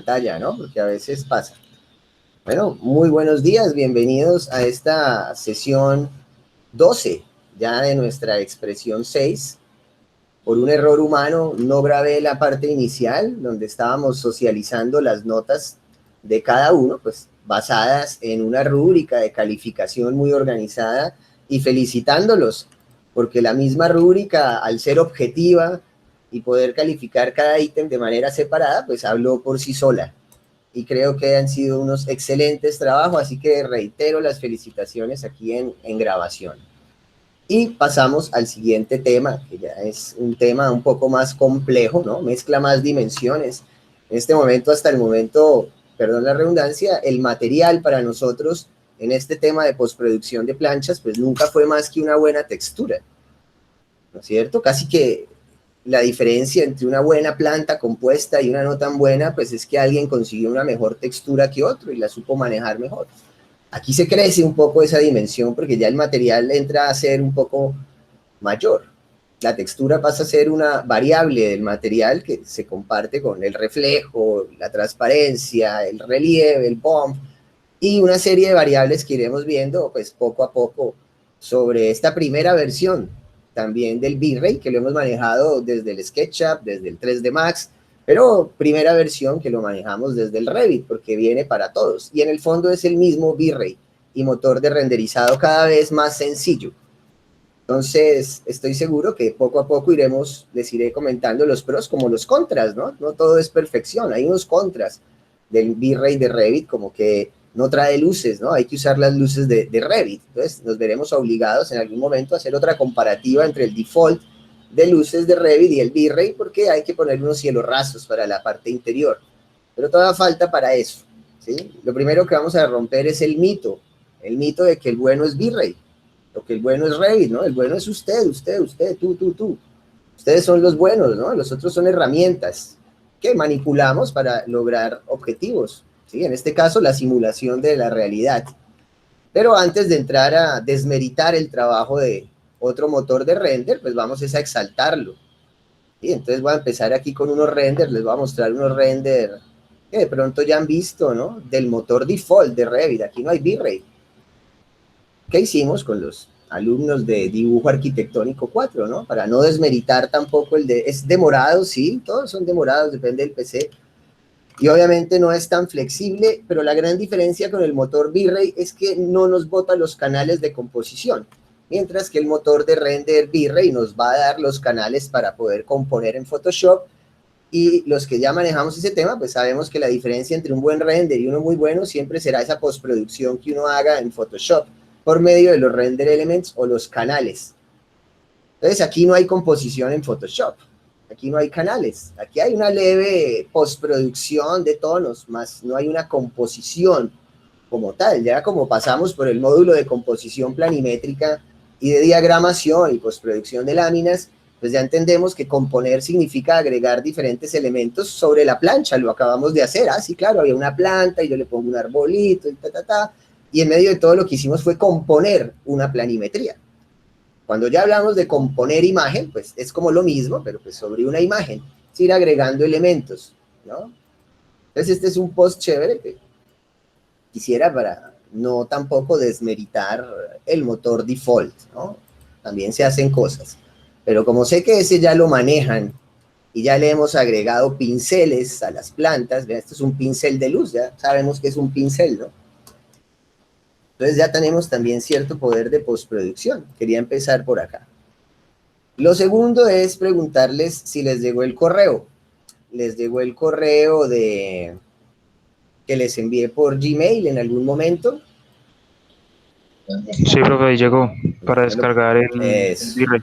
pantalla, ¿no? Porque a veces pasa. Bueno, muy buenos días, bienvenidos a esta sesión 12, ya de nuestra expresión 6. Por un error humano no grabé la parte inicial, donde estábamos socializando las notas de cada uno, pues basadas en una rúbrica de calificación muy organizada, y felicitándolos, porque la misma rúbrica, al ser objetiva y poder calificar cada ítem de manera separada, pues habló por sí sola. Y creo que han sido unos excelentes trabajos, así que reitero las felicitaciones aquí en grabación. Y pasamos al siguiente tema, que ya es un tema un poco más complejo, ¿no? Mezcla más dimensiones. En este momento, hasta el momento, perdón la redundancia, el material para nosotros en este tema de postproducción de planchas, pues nunca fue más que una buena textura, ¿no es cierto? Casi que la diferencia entre una buena planta compuesta y una no tan buena, pues es que alguien consiguió una mejor textura que otro y la supo manejar mejor. Aquí se crece un poco esa dimensión porque ya el material entra a ser un poco mayor. La textura pasa a ser una variable del material que se comparte con el reflejo, la transparencia, el relieve, el bump y una serie de variables que iremos viendo pues poco a poco sobre esta primera versión también del V-Ray, que lo hemos manejado desde el SketchUp, desde el 3D Max, pero primera versión que lo manejamos desde el Revit, porque viene para todos, y en el fondo es el mismo V-Ray y motor de renderizado cada vez más sencillo. Entonces, estoy seguro que poco a poco les iré comentando los pros como los contras, ¿no? No todo es perfección, hay unos contras del V-Ray de Revit, como que no trae luces, ¿no? Hay que usar las luces de Revit. Entonces, nos veremos obligados en algún momento a hacer otra comparativa entre el default de luces de Revit y el V-Ray, porque hay que poner unos cielos rasos para la parte interior. Pero todavía falta para eso, ¿sí? Lo primero que vamos a romper es el mito de que el bueno es V-Ray, lo que el bueno es Revit, ¿no? El bueno es usted, tú. Ustedes son los buenos, ¿no? Los otros son herramientas que manipulamos para lograr objetivos, ¿sí? En este caso, la simulación de la realidad. Pero antes de entrar a desmeritar el trabajo de otro motor de render, pues vamos a exaltarlo. ¿Sí? Entonces voy a empezar aquí con unos renders, les voy a mostrar unos renders que de pronto ya han visto, ¿no? Del motor default de Revit, aquí no hay V-Ray. ¿Qué hicimos con los alumnos de dibujo arquitectónico 4, ¿no? Para no desmeritar tampoco es demorado, sí, todos son demorados, depende del PC, y obviamente no es tan flexible, pero la gran diferencia con el motor V-Ray es que no nos bota los canales de composición, mientras que el motor de render V-Ray nos va a dar los canales para poder componer en Photoshop, y los que ya manejamos ese tema, pues sabemos que la diferencia entre un buen render y uno muy bueno siempre será esa postproducción que uno haga en Photoshop por medio de los render elements o los canales. Entonces aquí no hay composición en Photoshop, aquí no hay canales, aquí hay una leve postproducción de tonos, más no hay una composición como tal. Ya como pasamos por el módulo de composición planimétrica y de diagramación y postproducción de láminas, pues ya entendemos que componer significa agregar diferentes elementos sobre la plancha. Lo acabamos de hacer, sí, claro, había una planta y yo le pongo un arbolito y y en medio de todo lo que hicimos fue componer una planimetría. Cuando ya hablamos de componer imagen, pues es como lo mismo, pero pues sobre una imagen, es ir agregando elementos, ¿no? Entonces este es un post chévere que quisiera para no tampoco desmeritar el motor default, ¿no? También se hacen cosas, pero como sé que ese ya lo manejan y ya le hemos agregado pinceles a las plantas, vean, esto es un pincel de luz, ya sabemos que es un pincel, ¿no? Entonces ya tenemos también cierto poder de postproducción. Quería empezar por acá. Lo segundo es preguntarles si les llegó el correo. Les llegó el correo que les envié por Gmail en algún momento. Sí, profe, ahí llegó para descargar el V-Ray.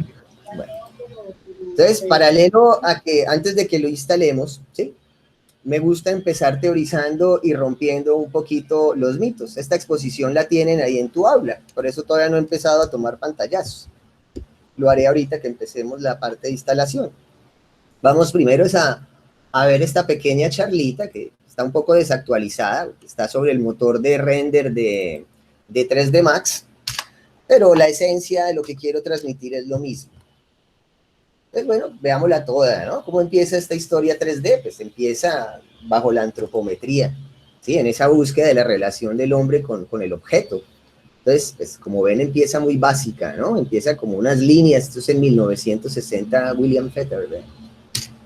Bueno. Entonces, paralelo a que antes de que lo instalemos, ¿sí? Me gusta empezar teorizando y rompiendo un poquito los mitos. Esta exposición la tienen ahí en tu aula, por eso todavía no he empezado a tomar pantallazos. Lo haré ahorita que empecemos la parte de instalación. Vamos primero a ver esta pequeña charlita que está un poco desactualizada, está sobre el motor de render de 3D Max, pero la esencia de lo que quiero transmitir es lo mismo. Pues bueno, veámosla toda, ¿no? ¿Cómo empieza esta historia 3D? Pues empieza bajo la antropometría, ¿sí? En esa búsqueda de la relación del hombre con el objeto. Entonces, pues, como ven, empieza muy básica, ¿no? Empieza como unas líneas, esto es en 1960, William Fetterman,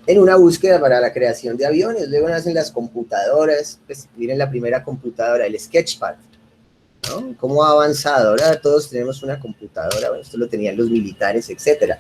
en una búsqueda para la creación de aviones. Luego nacen las computadoras, pues miren la primera computadora, el Sketchpad, ¿no? ¿Cómo ha avanzado? Ahora todos tenemos una computadora, bueno, esto lo tenían los militares, etcétera.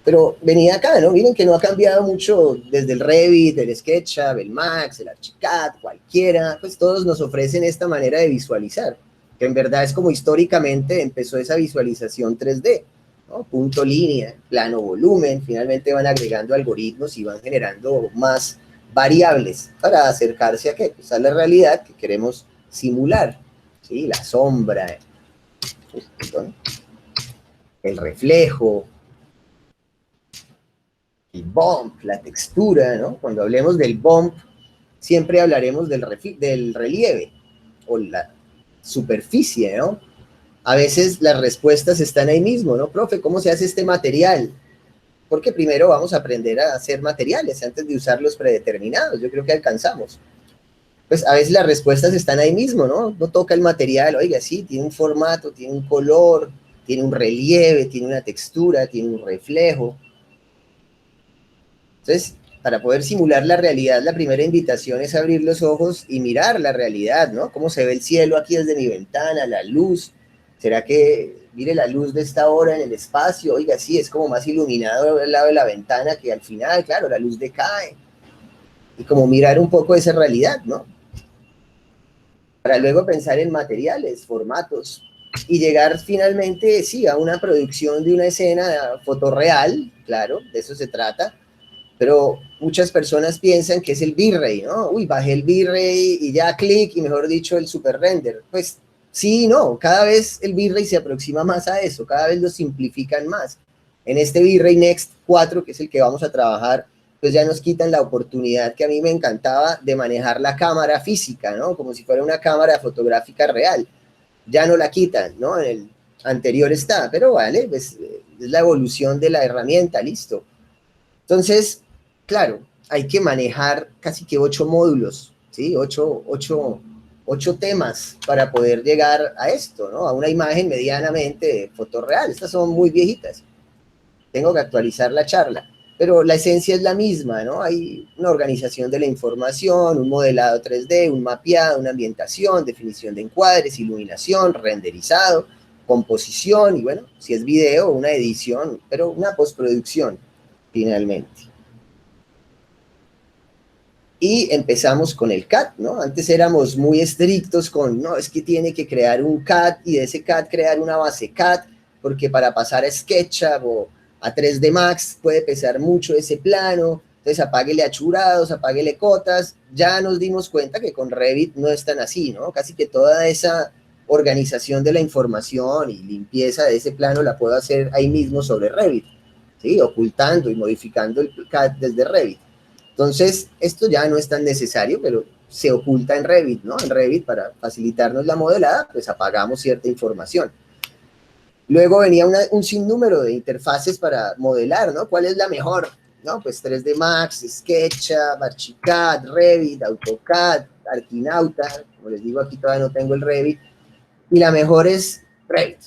Pero venía acá, ¿no? Miren que no ha cambiado mucho desde el Revit, el SketchUp, el Max, el Archicad, cualquiera, pues todos nos ofrecen esta manera de visualizar, que en verdad es como históricamente empezó esa visualización 3D, ¿no? Punto, línea, plano, volumen, finalmente van agregando algoritmos y van generando más variables para acercarse a, ¿qué? Pues a la realidad que queremos simular, ¿sí? La sombra, el reflejo, el bump, la textura, ¿no? Cuando hablemos del bump, siempre hablaremos del relieve o la superficie, ¿no? A veces las respuestas están ahí mismo, ¿no? Profe, ¿cómo se hace este material? Porque primero vamos a aprender a hacer materiales antes de usar los predeterminados. Yo creo que alcanzamos. Pues a veces las respuestas están ahí mismo, ¿no? No toca el material, oiga, sí, tiene un formato, tiene un color, tiene un relieve, tiene una textura, tiene un reflejo. Entonces, para poder simular la realidad, la primera invitación es abrir los ojos y mirar la realidad, ¿no? ¿Cómo se ve el cielo aquí desde mi ventana, la luz? ¿Será que, mire la luz de esta hora en el espacio? Oiga, sí, es como más iluminado al lado de la ventana que al final, claro, la luz decae. Y como mirar un poco esa realidad, ¿no? Para luego pensar en materiales, formatos, y llegar finalmente, sí, a una producción de una escena fotorreal, claro, de eso se trata, pero muchas personas piensan que es el V-Ray, ¿no? Uy, bajé el V-Ray y ya clic, y mejor dicho, el super render. Pues sí, no, cada vez el V-Ray se aproxima más a eso, cada vez lo simplifican más. En este V-Ray Next 4, que es el que vamos a trabajar, pues ya nos quitan la oportunidad que a mí me encantaba de manejar la cámara física, ¿no? Como si fuera una cámara fotográfica real. Ya no la quitan, ¿no? En el anterior está, pero vale, pues es la evolución de la herramienta, listo. Entonces, claro, hay que manejar casi que 8 módulos, ¿sí? 8 temas para poder llegar a esto, ¿no? A una imagen medianamente fotorreal. Estas son muy viejitas. Tengo que actualizar la charla. Pero la esencia es la misma, ¿no? Hay una organización de la información, un modelado 3D, un mapeado, una ambientación, definición de encuadres, iluminación, renderizado, composición y, bueno, si es video, una edición, pero una postproducción, finalmente. Y empezamos con el CAD, ¿no? Antes éramos muy estrictos con, no, es que tiene que crear un CAD y de ese CAD crear una base CAD, porque para pasar a SketchUp o a 3D Max puede pesar mucho ese plano, entonces apáguele achurados, apáguele cotas. Ya nos dimos cuenta que con Revit no es tan así, ¿no? Casi que toda esa organización de la información y limpieza de ese plano la puedo hacer ahí mismo sobre Revit, ¿sí? Ocultando y modificando el CAD desde Revit. Entonces, esto ya no es tan necesario, pero se oculta en Revit, ¿no? En Revit, para facilitarnos la modelada, pues apagamos cierta información. Luego venía un sinnúmero de interfaces para modelar, ¿no? ¿Cuál es la mejor? ¿No? Pues 3D Max, SketchUp, Archicad, Revit, AutoCAD, Arquinauta. Como les digo, aquí todavía no tengo el Revit. Y la mejor es Revit,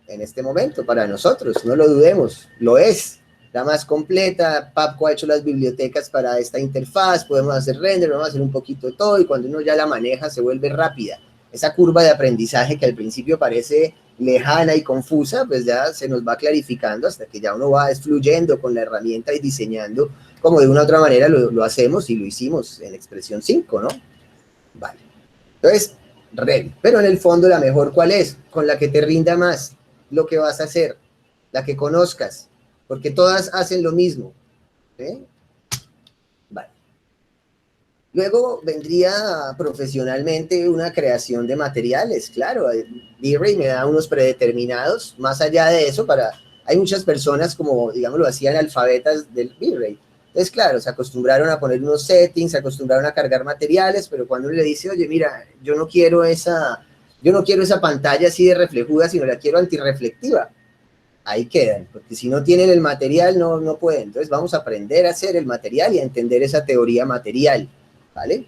en este momento, para nosotros, no lo dudemos, lo es. La más completa, Papco ha hecho las bibliotecas para esta interfaz, podemos hacer render, podemos hacer un poquito de todo, y cuando uno ya la maneja se vuelve rápida. Esa curva de aprendizaje que al principio parece lejana y confusa, pues ya se nos va clarificando hasta que ya uno va fluyendo con la herramienta y diseñando como de una u otra manera lo hacemos y lo hicimos en Expresión 5, ¿no? Vale. Entonces, Revit. Pero en el fondo la mejor, ¿cuál es? Con la que te rinda más lo que vas a hacer, la que conozcas, porque todas hacen lo mismo. ¿Sí? Vale. Luego vendría profesionalmente una creación de materiales, claro. V-Ray me da unos predeterminados. Más allá de eso, hay muchas personas, como digamos lo hacían alfabetas del V-Ray. Entonces, claro, se acostumbraron a poner unos settings, se acostumbraron a cargar materiales, pero cuando uno le dice, oye, mira, yo no quiero esa pantalla así de reflejuda, sino la quiero antirreflectiva, ahí quedan, porque si no tienen el material, no pueden. Entonces vamos a aprender a hacer el material y a entender esa teoría material, ¿vale?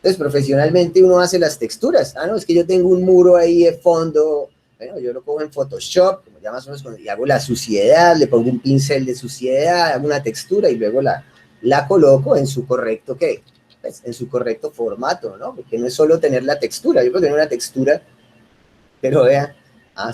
Entonces, profesionalmente uno hace las texturas. Ah, no, es que yo tengo un muro ahí de fondo. Bueno, yo lo pongo en Photoshop, como ya más o menos, y hago la suciedad, le pongo un pincel de suciedad, hago una textura y luego la coloco en su correcto, ¿qué? Pues, en su correcto formato, ¿no? Porque no es solo tener la textura, yo puedo tener una textura, pero vean,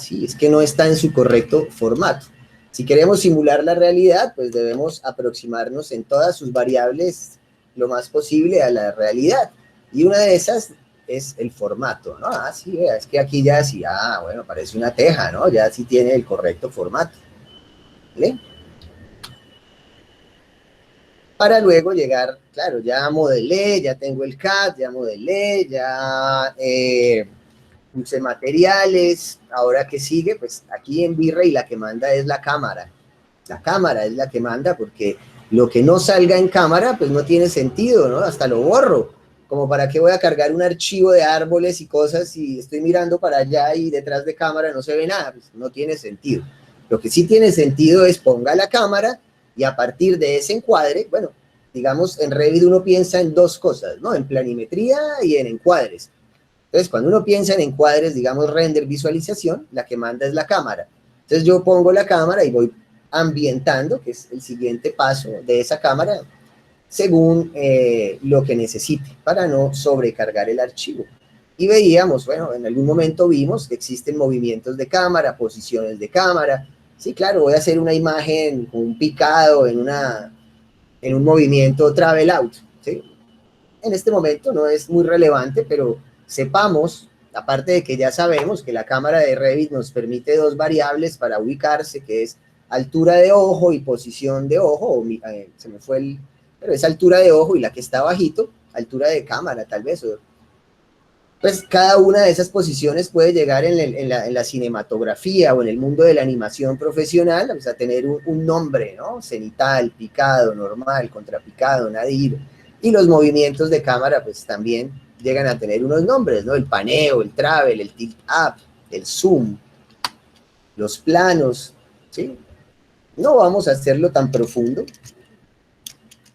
sí, es que no está en su correcto formato. Si queremos simular la realidad, pues debemos aproximarnos en todas sus variables lo más posible a la realidad. Y una de esas es el formato, ¿no? Sí, vea, es que aquí ya sí, bueno, parece una teja, ¿no? Ya sí tiene el correcto formato. ¿Vale? Para luego llegar, claro, ya modelé, ya tengo el CAD, ya modelé, ya puse materiales. Ahora, ¿qué sigue? Pues aquí en V-Ray la que manda es la cámara. La cámara es la que manda, porque lo que no salga en cámara, pues no tiene sentido, ¿no? Hasta lo borro. Como para qué voy a cargar un archivo de árboles y cosas y estoy mirando para allá y detrás de cámara no se ve nada, pues no tiene sentido. Lo que sí tiene sentido es ponga la cámara y a partir de ese encuadre, bueno, digamos, en Revit uno piensa en dos cosas, ¿no? En planimetría y en encuadres. Entonces, cuando uno piensa en encuadres, digamos, render, visualización, la que manda es la cámara. Entonces, yo pongo la cámara y voy ambientando, que es el siguiente paso de esa cámara, según lo que necesite, para no sobrecargar el archivo. Y veíamos, bueno, en algún momento vimos que existen movimientos de cámara, posiciones de cámara. Sí, claro, voy a hacer una imagen con un picado en un movimiento travel out, ¿sí? En este momento no es muy relevante, pero sepamos, aparte de que ya sabemos que la cámara de Revit nos permite dos variables para ubicarse, que es altura de ojo y posición de ojo, se me fue pero es altura de ojo y la que está bajito, altura de cámara tal vez, pues cada una de esas posiciones puede llegar en la cinematografía o en el mundo de la animación profesional, pues, a tener un nombre, ¿no? Cenital, picado, normal, contrapicado, nadir. Y los movimientos de cámara, pues también llegan a tener unos nombres, ¿no? El paneo, el travel, el tilt up, el zoom, los planos, ¿sí? No vamos a hacerlo tan profundo,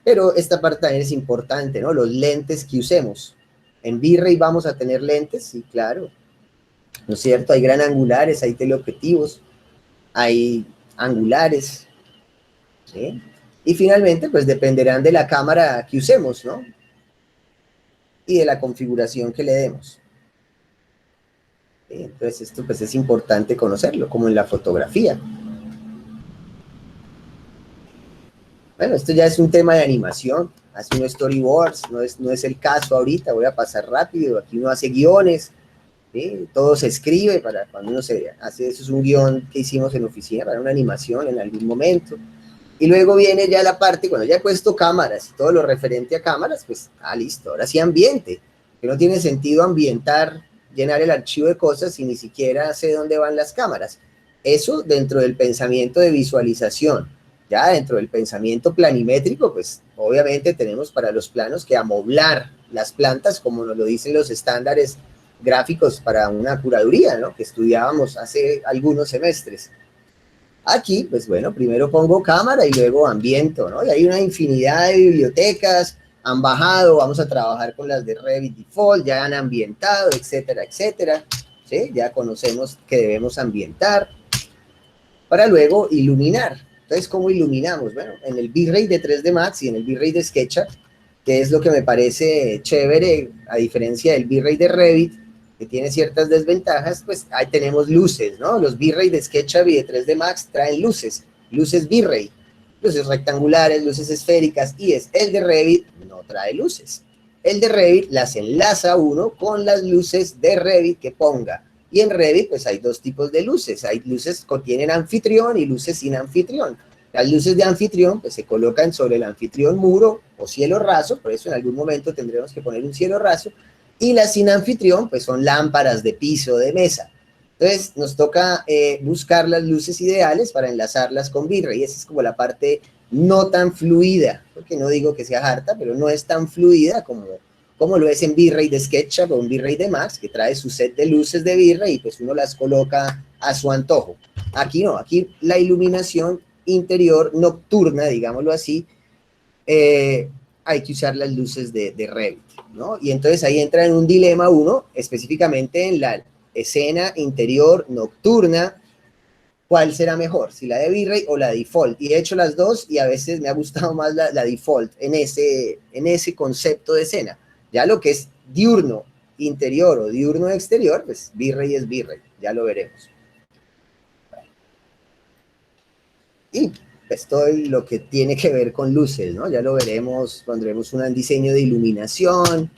pero esta parte también es importante, ¿no? Los lentes que usemos. En V-Ray vamos a tener lentes, sí, claro, ¿no es cierto? Hay gran angulares, hay teleobjetivos, hay angulares, ¿sí? Y finalmente, pues dependerán de la cámara que usemos, ¿no? Y de la configuración que le demos. ¿Sí? Entonces, esto pues es importante conocerlo, como en la fotografía. Bueno, esto ya es un tema de animación, hace unos storyboards, no es el caso ahorita, voy a pasar rápido, aquí uno hace guiones, ¿sí? Todo se escribe para cuando uno se hace, eso es un guión que hicimos en oficina para una animación en algún momento. Y luego viene ya la parte, cuando ya he puesto cámaras y todo lo referente a cámaras, pues, listo, ahora sí ambiente, que no tiene sentido ambientar, llenar el archivo de cosas si ni siquiera sé dónde van las cámaras. Eso dentro del pensamiento de visualización. Ya dentro del pensamiento planimétrico, pues obviamente tenemos para los planos que amoblar las plantas, como nos lo dicen los estándares gráficos para una curaduría, ¿no? Que estudiábamos hace algunos semestres. Aquí, pues bueno, primero pongo cámara y luego ambiento, ¿no? Y hay una infinidad de bibliotecas, han bajado, vamos a trabajar con las de Revit Default, ya han ambientado, etcétera, etcétera, ¿sí? Ya conocemos que debemos ambientar para luego iluminar. Entonces, ¿cómo iluminamos? Bueno, en el V-Ray de 3D Max y en el V-Ray de SketchUp, que es lo que me parece chévere, a diferencia del V-Ray de Revit, que tiene ciertas desventajas, pues ahí tenemos luces, ¿no? Los V-Ray de SketchUp y de 3D Max traen luces, luces V-Ray, luces rectangulares, luces esféricas, y el de Revit no trae luces. El de Revit las enlaza uno con las luces de Revit que ponga. Y en Revit, pues hay dos tipos de luces. Hay luces que tienen anfitrión y luces sin anfitrión. Las luces de anfitrión, pues se colocan sobre el anfitrión muro o cielo raso, por eso en algún momento tendremos que poner un cielo raso. Y las sin anfitrión, pues son lámparas de piso, de mesa. Entonces, nos toca buscar las luces ideales para enlazarlas con V-Ray. Esa es como la parte no tan fluida, porque no digo que sea harta, pero no es tan fluida como lo es en V-Ray de SketchUp o en V-Ray de Max, que trae su set de luces de V-Ray y pues uno las coloca a su antojo. Aquí no, aquí la iluminación interior nocturna, digámoslo así, hay que usar las luces de Revit, ¿no? Y entonces ahí entra en un dilema uno, específicamente en la escena interior nocturna, ¿cuál será mejor? Si la de V-Ray o la default. Y he hecho las dos y a veces me ha gustado más la default en ese concepto de escena. Ya lo que es diurno interior o diurno exterior, pues V-Ray es V-Ray, ya lo veremos. Y pues todo lo que tiene que ver con luces, ¿no? Ya lo veremos cuando vemos un diseño de iluminación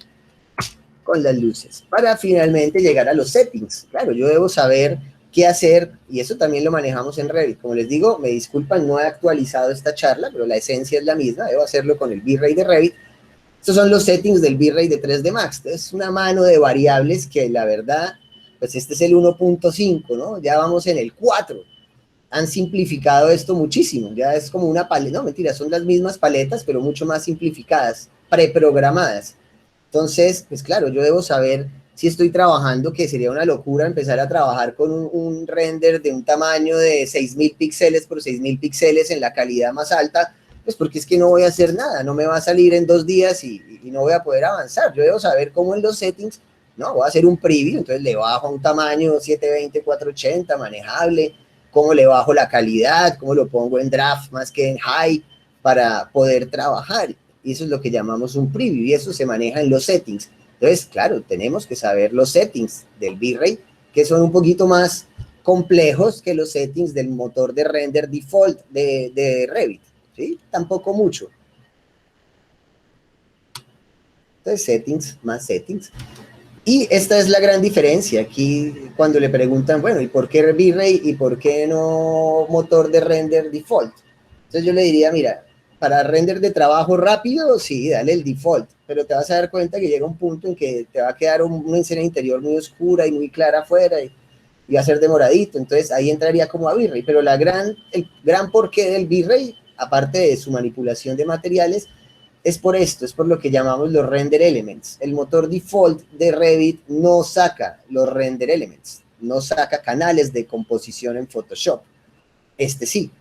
con las luces, para finalmente llegar a los settings. Claro, yo debo saber qué hacer, y eso también lo manejamos en Revit. Como les digo, me disculpan, no he actualizado esta charla, pero la esencia es la misma, debo hacerlo con el V-Ray de Revit. Estos son los settings del V-Ray de 3D Max. Es una mano de variables que la verdad, pues este es el 1.5, ¿no? Ya vamos en el 4. Han simplificado esto muchísimo, ya es como una paleta, no, mentira, son las mismas paletas, pero mucho más simplificadas, preprogramadas. Entonces, pues claro, yo debo saber si estoy trabajando, que sería una locura empezar a trabajar con un render de un tamaño de 6.000 píxeles por 6.000 píxeles en la calidad más alta, pues porque es que no voy a hacer nada, no me va a salir en 2 días y no voy a poder avanzar. Yo debo saber cómo en los settings, no, voy a hacer un preview, entonces le bajo a un tamaño 720, 480, manejable, cómo le bajo la calidad, cómo lo pongo en draft más que en high para poder trabajar. Y eso es lo que llamamos un preview, y eso se maneja en los settings. Entonces, claro, tenemos que saber los settings del V-Ray, que son un poquito más complejos que los settings del motor de render default de Revit, ¿sí? Tampoco mucho. Entonces, settings más settings. Y esta es la gran diferencia. Aquí, cuando le preguntan, bueno, ¿y por qué V-Ray y por qué no motor de render default? Entonces yo le diría, mira, para render de trabajo rápido, sí, dale el default, pero te vas a dar cuenta que llega un punto en que te va a quedar una escena interior muy oscura y muy clara afuera y va a ser demoradito. Entonces ahí entraría como a V-Ray, pero el gran porqué del V-Ray, aparte de su manipulación de materiales, es por esto, es por lo que llamamos los render elements. El motor default de Revit no saca los render elements, no saca canales de composición en Photoshop. Este sí.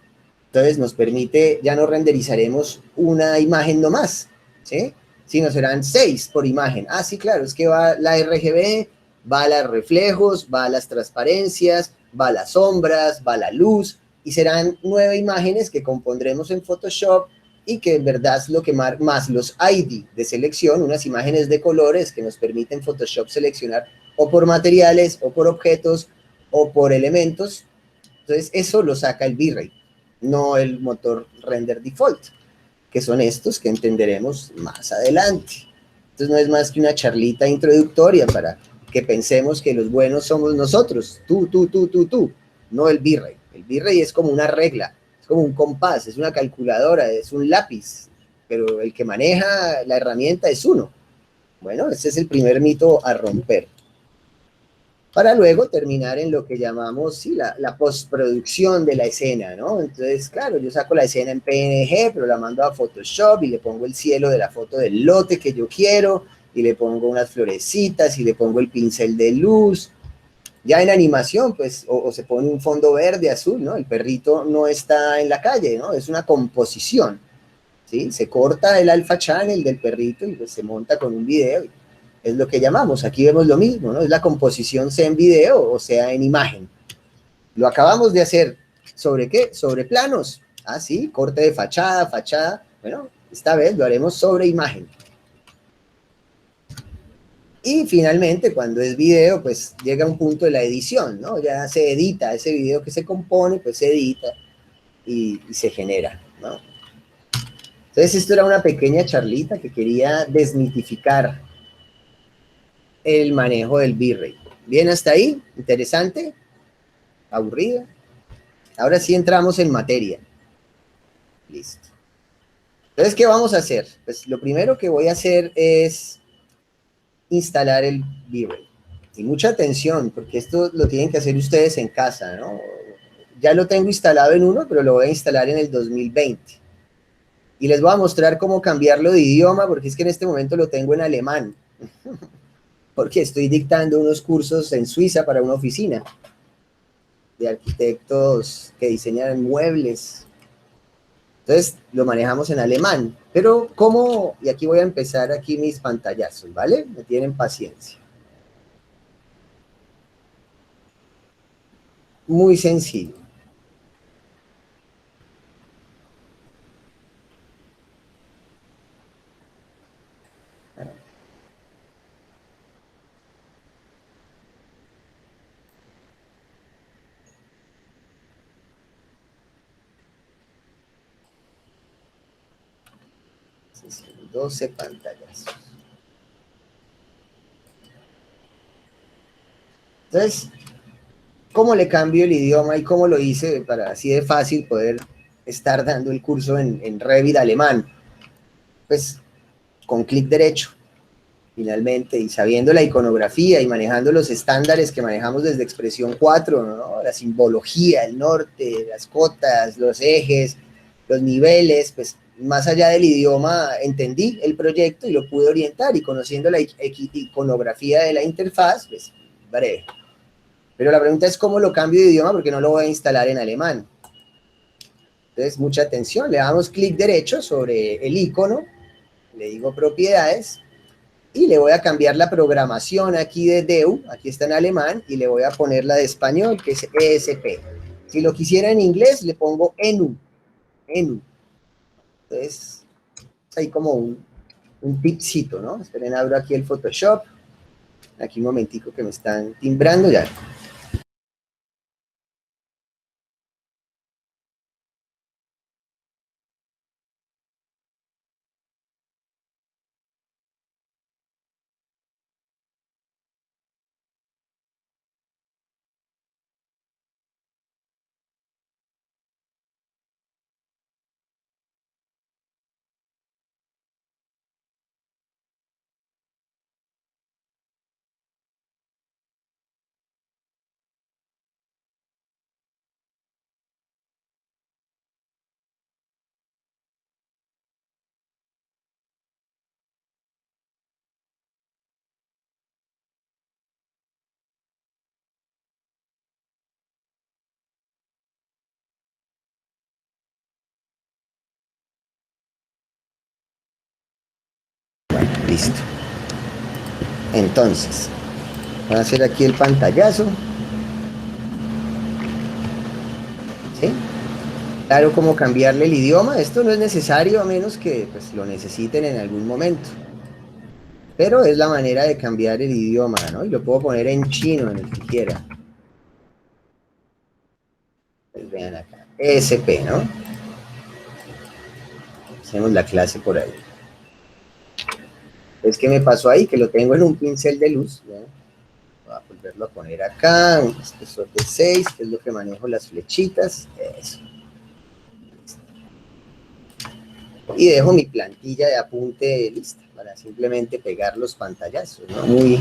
Entonces nos permite, ya no renderizaremos una imagen nomás, ¿sí? Sino serán 6 por imagen. Ah, sí, claro, es que va la RGB, va a los reflejos, va a las transparencias, va a las sombras, va a la luz, y serán 9 imágenes que compondremos en Photoshop y que en verdad es lo que más los ID de selección, unas imágenes de colores que nos permiten Photoshop seleccionar o por materiales, o por objetos, o por elementos. Entonces eso lo saca el V-Ray, no el motor render default, que son estos que entenderemos más adelante. Entonces no es más que una charlita introductoria para que pensemos que los buenos somos nosotros, tú, no el V-Ray. El V-Ray es como una regla, es como un compás, es una calculadora, es un lápiz, pero el que maneja la herramienta es uno. Bueno, ese es el primer mito a romper, para luego terminar en lo que llamamos, sí, la postproducción de la escena, ¿no? Entonces, claro, yo saco la escena en PNG, pero la mando a Photoshop y le pongo el cielo de la foto del lote que yo quiero, y le pongo unas florecitas, y le pongo el pincel de luz. Ya en animación, pues, o se pone un fondo verde, azul, ¿no? El perrito no está en la calle, ¿no? Es una composición, ¿sí? Se corta el alpha channel del perrito y pues se monta con un video. Es lo que llamamos, aquí vemos lo mismo, ¿no? Es la composición, sea en video o sea en imagen. Lo acabamos de hacer. ¿Sobre qué? Sobre planos. Ah, sí, corte de fachada. Bueno, esta vez lo haremos sobre imagen. Y finalmente, cuando es video, pues llega un punto de la edición, ¿no? Ya se edita, ese video que se compone, pues se edita y se genera, ¿no? Entonces, esto era una pequeña charlita que quería desmitificar el manejo del V-Ray. Bien hasta ahí, interesante, aburrido. Ahora sí entramos en materia. Listo. Entonces, ¿qué vamos a hacer? Pues lo primero que voy a hacer es instalar el V-Ray. Y mucha atención, porque esto lo tienen que hacer ustedes en casa, ¿no? Ya lo tengo instalado en uno, pero lo voy a instalar en el 2020. Y les voy a mostrar cómo cambiarlo de idioma, porque es que en este momento lo tengo en alemán. Porque estoy dictando unos cursos en Suiza para una oficina de arquitectos que diseñan muebles. Entonces, lo manejamos en alemán. Pero, ¿cómo? Y aquí voy a empezar aquí mis pantallazos, ¿vale? Me tienen paciencia. Muy sencillo. Entonces, 12 pantallas. Entonces, ¿cómo le cambio el idioma y cómo lo hice para así de fácil poder estar dando el curso en Revit alemán? Pues con clic derecho, finalmente, y sabiendo la iconografía y manejando los estándares que manejamos desde Expresión 4, ¿no? La simbología, el norte, las cotas, los ejes, los niveles, pues más allá del idioma entendí el proyecto y lo pude orientar, y conociendo la iconografía de la interfaz, pues breve. Pero la pregunta es cómo lo cambio de idioma, porque no lo voy a instalar en alemán. Entonces, mucha atención, le damos clic derecho sobre el icono, le digo propiedades, y le voy a cambiar la programación aquí de DEU, aquí está en alemán, y le voy a poner la de español, que es ESP. Si lo quisiera en inglés, le pongo ENU. Entonces, hay como un tipcito, ¿no? Esperen, abro aquí el Photoshop. Aquí un momentico que me están timbrando ya. Listo. Entonces, voy a hacer aquí el pantallazo. ¿Sí? Claro, cómo cambiarle el idioma. Esto no es necesario a menos que pues, lo necesiten en algún momento. Pero es la manera de cambiar el idioma, ¿no? Y lo puedo poner en chino, en el que quiera. Pues vean acá. ESP, ¿no? Hacemos la clase por ahí. Es que me pasó ahí, que lo tengo en un pincel de luz. ¿No? Voy a volverlo a poner acá, un espesor de 6, que es lo que manejo las flechitas. Eso. Y dejo mi plantilla de apunte lista para simplemente pegar los pantallazos, ¿no? Muy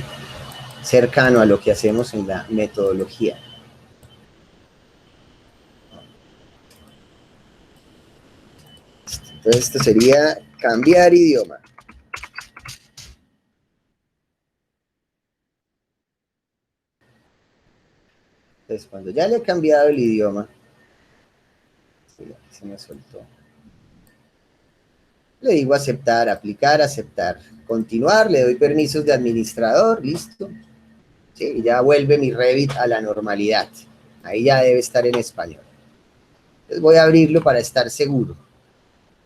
cercano a lo que hacemos en la metodología. Entonces esto sería cambiar idioma. Entonces cuando ya le he cambiado el idioma, sí, se me soltó. Le digo aceptar, aplicar, aceptar, continuar, le doy permisos de administrador, listo. ¿Sí? Y ya vuelve mi Revit a la normalidad. Ahí ya debe estar en español. Entonces voy a abrirlo para estar seguro.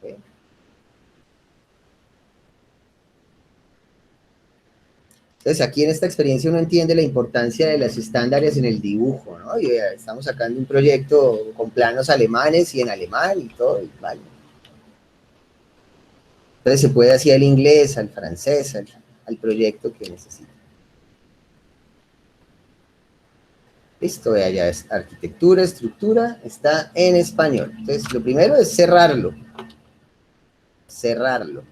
¿Sí? Entonces aquí en esta experiencia uno entiende la importancia de los estándares en el dibujo, ¿no? Y estamos sacando un proyecto con planos alemanes y en alemán y todo, y vale. Entonces se puede así al inglés, al francés, al proyecto que necesite. Listo, vea, ya es arquitectura, estructura, está en español. Entonces lo primero es cerrarlo. Cerrarlo.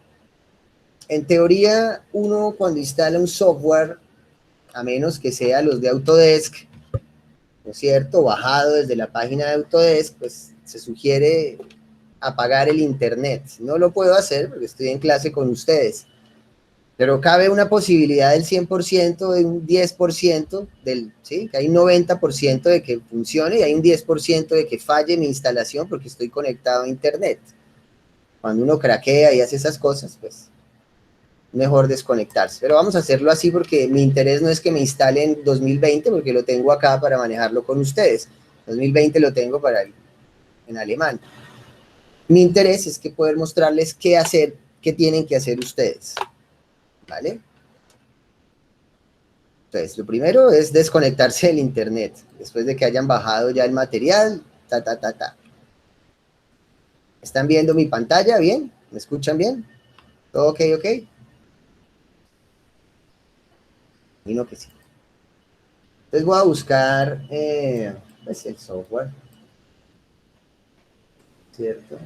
En teoría, uno cuando instala un software, a menos que sea los de Autodesk, ¿no es cierto?, bajado desde la página de Autodesk, pues se sugiere apagar el internet. No lo puedo hacer porque estoy en clase con ustedes, pero cabe una posibilidad del 100%, de un 10%, ¿sí? Que hay un 90% de que funcione y hay un 10% de que falle mi instalación porque estoy conectado a internet. Cuando uno craquea y hace esas cosas, pues mejor desconectarse. Pero vamos a hacerlo así porque mi interés no es que me instale en 2020, porque lo tengo acá para manejarlo con ustedes. 2020 lo tengo en alemán. Mi interés es que poder mostrarles qué hacer, qué tienen que hacer ustedes. ¿Vale? Entonces, lo primero es desconectarse del internet. Después de que hayan bajado ya el material, ¿Están viendo mi pantalla bien? ¿Me escuchan bien? ¿Todo ok, ok? Y no que sí. Entonces voy a buscar pues el software, ¿cierto?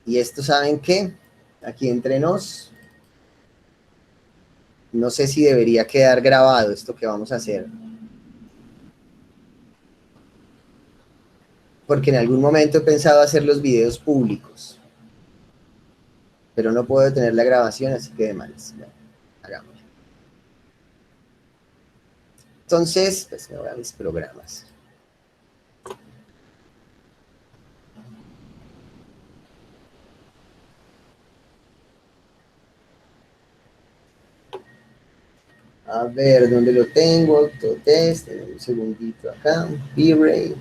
Y esto, ¿saben qué? Aquí entre nos, no sé si debería quedar grabado esto que vamos a hacer. Porque en algún momento he pensado hacer los videos públicos. Pero no puedo tener la grabación, así que de malas. Bueno, hagámoslo. Entonces, pues me voy a mis programas. A ver, ¿dónde lo tengo? Autotest, un segundito acá, V-Ray.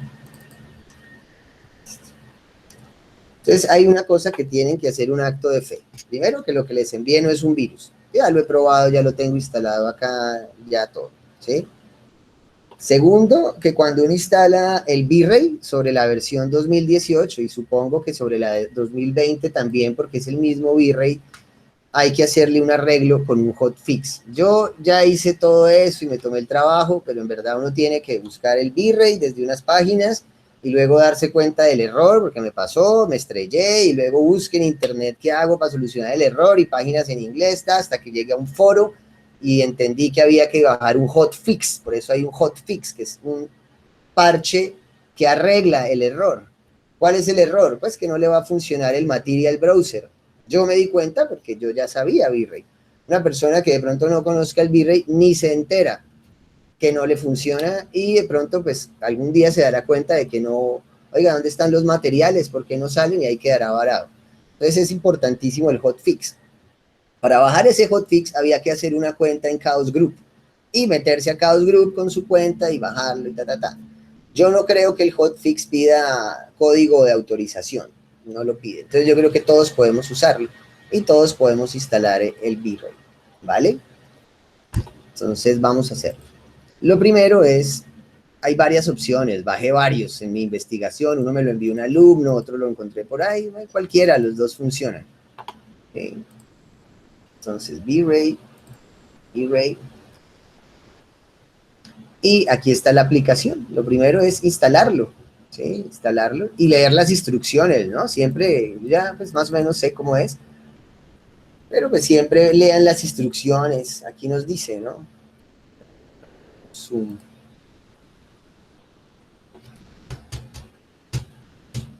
Entonces hay una cosa que tienen que hacer un acto de fe. Primero, que lo que les envíe no es un virus. Ya lo he probado, ya lo tengo instalado acá, ya todo, ¿sí? Segundo, que cuando uno instala el V-Ray sobre la versión 2018 y supongo que sobre la de 2020 también, porque es el mismo V-Ray, hay que hacerle un arreglo con un hotfix. Yo ya hice todo eso y me tomé el trabajo, pero en verdad uno tiene que buscar el V-Ray desde unas páginas y luego darse cuenta del error, porque me pasó, me estrellé, y luego busque en internet qué hago para solucionar el error y páginas en inglés, hasta que llegué a un foro y entendí que había que bajar un hotfix. Por eso hay un hotfix, que es un parche que arregla el error. ¿Cuál es el error? Pues que no le va a funcionar el Material Browser. Yo me di cuenta porque yo ya sabía V-Ray. Una persona que de pronto no conozca el V-Ray ni se entera que no le funciona y de pronto pues algún día se dará cuenta de que no, oiga, ¿dónde están los materiales? ¿Por qué no salen? Y ahí quedará varado. Entonces es importantísimo el hotfix. Para bajar ese hotfix había que hacer una cuenta en Chaos Group y meterse a Chaos Group con su cuenta y bajarlo y ta. Yo no creo que el hotfix pida código de autorización, no lo pide. Entonces yo creo que todos podemos usarlo y todos podemos instalar el V-Ray, ¿vale? Entonces vamos a hacerlo. Lo primero es, hay varias opciones, bajé varios en mi investigación, uno me lo envió un alumno, otro lo encontré por ahí, cualquiera, los dos funcionan. ¿Okay? Entonces V-Ray, V-Ray. Y aquí está la aplicación. Lo primero es instalarlo, ¿sí? Instalarlo y leer las instrucciones, ¿no? Siempre, ya pues más o menos sé cómo es, pero pues siempre lean las instrucciones. Aquí nos dice, ¿no? Zoom.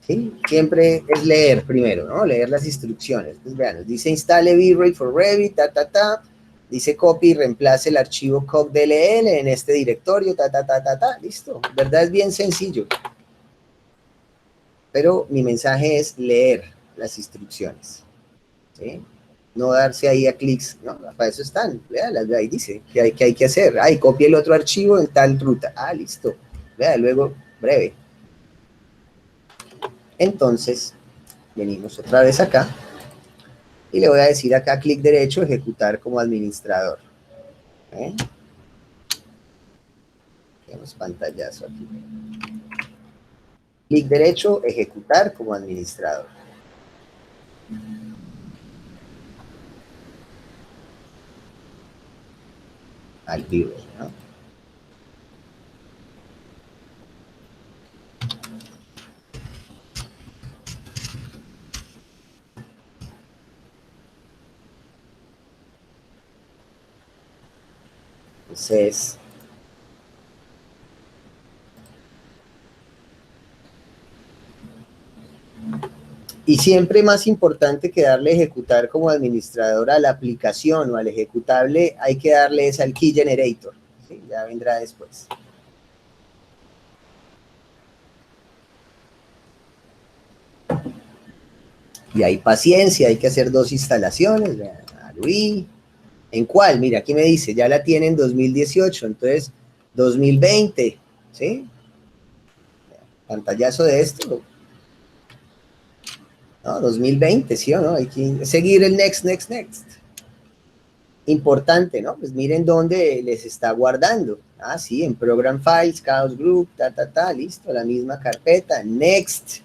¿Sí? Siempre es leer primero, ¿no? Leer las instrucciones. Pues vean, nos dice instale V-Ray for Revit, Dice copy y reemplace el archivo cog.dll en este directorio, listo. ¿Verdad? Es bien sencillo. Pero mi mensaje es leer las instrucciones, ¿sí? No darse ahí a clics, no, para eso están, véalas, ahí dice que hay que hacer, copie el otro archivo en tal ruta, listo, vea, luego, breve. Entonces, venimos otra vez acá, y le voy a decir acá, clic derecho, ejecutar como administrador. Tenemos pantallazo aquí. Clic derecho, ejecutar como administrador. Al vivo, ¿no? Entonces, y siempre más importante que darle ejecutar como administrador a la aplicación o al ejecutable, hay que darle esa al key generator, ¿sí? Ya vendrá después. Y hay paciencia, hay que hacer 2 instalaciones. A Luis. ¿En cuál? Mira, aquí me dice, ya la tiene en 2018, entonces 2020, ¿sí? Pantallazo de esto. No, 2020, ¿sí o no? Hay que seguir el next. Importante, ¿no? Pues miren dónde les está guardando. Ah, sí, en Program Files, Chaos Group, listo, la misma carpeta. Next,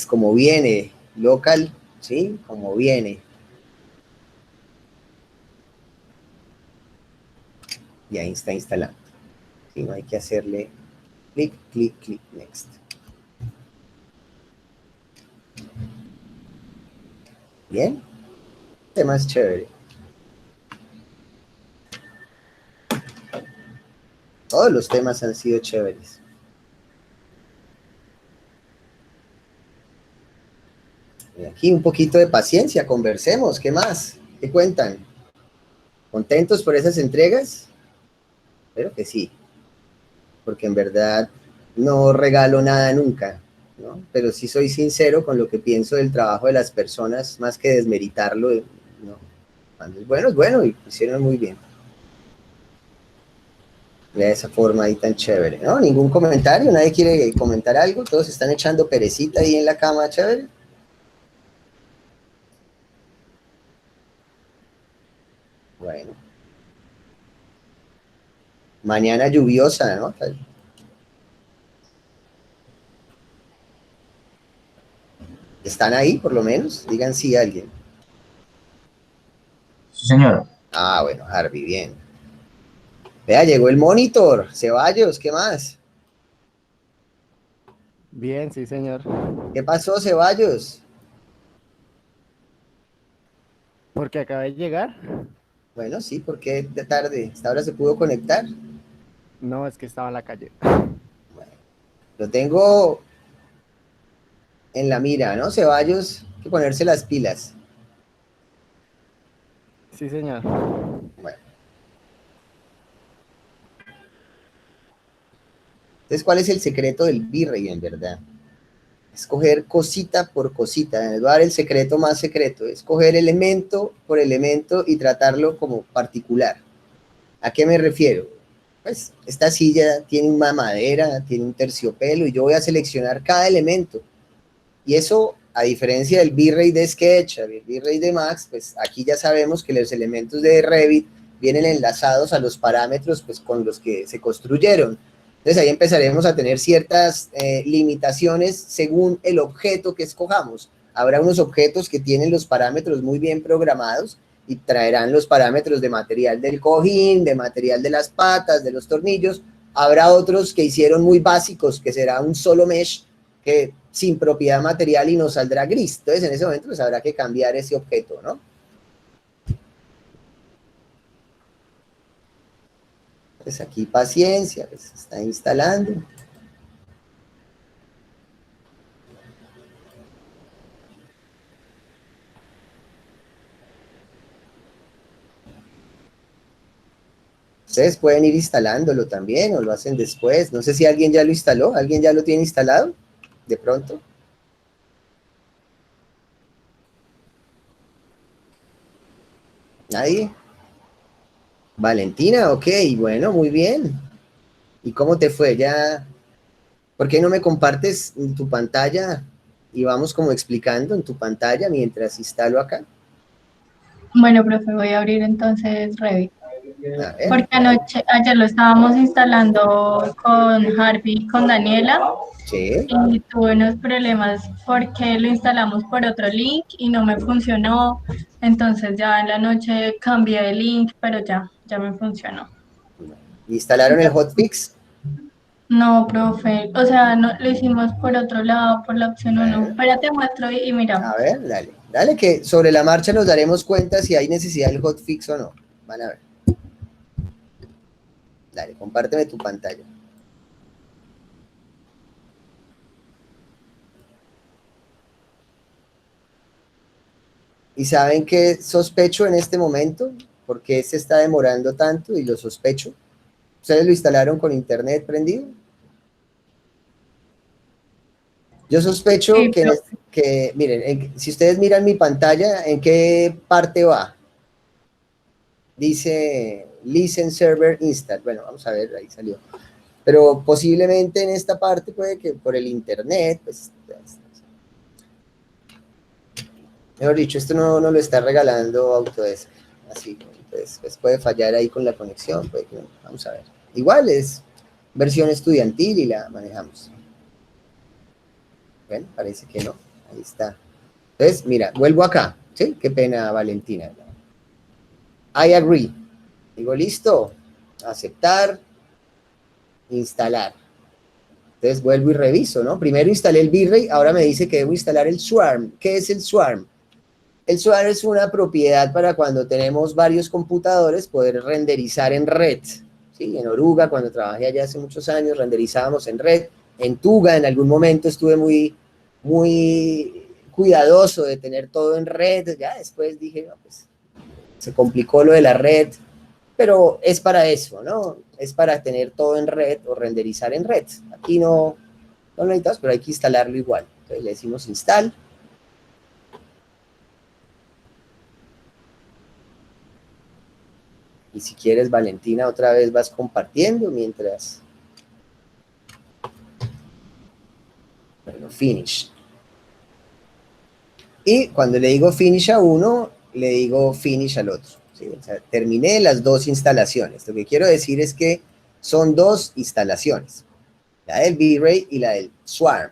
como viene. Local, ¿sí? Como viene. Y ahí está instalando. ¿Sí? No hay que hacerle clic, next. Bien. Tema es chévere. Todos los temas han sido chéveres. Y aquí un poquito de paciencia, conversemos. ¿Qué más? ¿Qué cuentan? ¿Contentos por esas entregas? Espero que sí. Porque en verdad no regalo nada nunca, ¿no? Pero sí soy sincero con lo que pienso del trabajo de las personas, más que desmeritarlo, ¿no? Cuando es bueno, y lo hicieron muy bien. De esa forma ahí tan chévere, ¿no? Ningún comentario, nadie quiere comentar algo, todos están echando perecita ahí en la cama, chévere. Bueno. Mañana lluviosa, ¿no? ¿Están ahí, por lo menos? Digan sí alguien. Sí, señor. Ah, bueno, Harvey, bien. Vea, llegó el monitor. Ceballos, ¿qué más? Bien, sí, señor. ¿Qué pasó, Ceballos? Porque acabé de llegar. Bueno, sí, porque de tarde. ¿Hasta ahora se pudo conectar? No, es que estaba en la calle. Bueno, lo tengo en la mira, ¿no? Ceballos, hay que ponerse las pilas. Sí, señor. Bueno. Entonces, ¿cuál es el secreto del virrey, en verdad? Escoger cosita por cosita. Les voy a dar el secreto más secreto. Escoger elemento por elemento y tratarlo como particular. ¿A qué me refiero? Pues esta silla tiene una madera, tiene un terciopelo y yo voy a seleccionar cada elemento. Y eso, a diferencia del V-Ray de Sketch, el V-Ray de Max, pues aquí ya sabemos que los elementos de Revit vienen enlazados a los parámetros pues, con los que se construyeron. Entonces ahí empezaremos a tener ciertas limitaciones según el objeto que escojamos. Habrá unos objetos que tienen los parámetros muy bien programados y traerán los parámetros de material del cojín, de material de las patas, de los tornillos. Habrá otros que hicieron muy básicos, que será un solo mesh, que sin propiedad material y nos saldrá gris. Entonces, en ese momento, pues habrá que cambiar ese objeto, ¿no? Pues aquí paciencia, pues se está instalando. Ustedes pueden ir instalándolo también o lo hacen después. No sé si alguien ya lo instaló. ¿Alguien ya lo tiene instalado? De pronto. ¿Nadie? Valentina, ok, bueno, muy bien. ¿Y cómo te fue? Ya, ¿por qué no me compartes en tu pantalla y vamos como explicando en tu pantalla mientras instalo acá? Bueno, profe, voy a abrir entonces Revit. A ver, Porque ayer lo estábamos instalando con Harvey, con Daniela, sí. y tuve unos problemas porque lo instalamos por otro link y no me funcionó. Entonces ya en la noche cambié de link, pero ya me funcionó. ¿Instalaron el hotfix? No, profe, o sea, no, lo hicimos por otro lado, por la opción 1. Bueno, Espérate, muestro y mira. a ver, dale. Dale que sobre la marcha nos daremos cuenta si hay necesidad del hotfix o no. Van a ver. Dale, compárteme tu pantalla. ¿Y saben qué sospecho en este momento? ¿Por qué se está demorando tanto? Y lo sospecho. ¿Ustedes lo instalaron con internet prendido? Yo sospecho Sí, que miren, si ustedes miran mi pantalla, ¿en qué parte va? Dice Listen Server Install. Bueno, vamos a ver, ahí salió. Pero posiblemente en esta parte puede que por el internet, pues, mejor dicho, esto no lo está regalando Autodesk. Así, entonces, pues puede fallar ahí con la conexión, puede que no. Vamos a ver. Igual es versión estudiantil y la manejamos. Bueno, parece que no. Ahí está. Entonces, mira, vuelvo acá. ¿Sí? Qué pena, Valentina. I agree. Digo, listo. Aceptar. Instalar. Entonces vuelvo y reviso, ¿no? Primero instalé el V-Ray, ahora me dice que debo instalar el Swarm. ¿Qué es el Swarm? El Swarm es una propiedad para cuando tenemos varios computadores poder renderizar en red. ¿Sí? En Oruga, cuando trabajé allá hace muchos años, renderizábamos en red. En Tuga, en algún momento estuve muy cuidadoso de tener todo en red. Ya después dije, no, pues se complicó lo de la red, pero es para eso, ¿no? Es para tener todo en red o renderizar en red. Aquí no lo necesitamos, pero hay que instalarlo igual. Entonces le decimos install. Y si quieres, Valentina, otra vez vas compartiendo mientras... Bueno, finish. Y cuando le digo finish a uno, le digo finish al otro. ¿Sí? O sea, terminé las dos instalaciones. Lo que quiero decir es que son dos instalaciones. La del V-Ray y la del Swarm.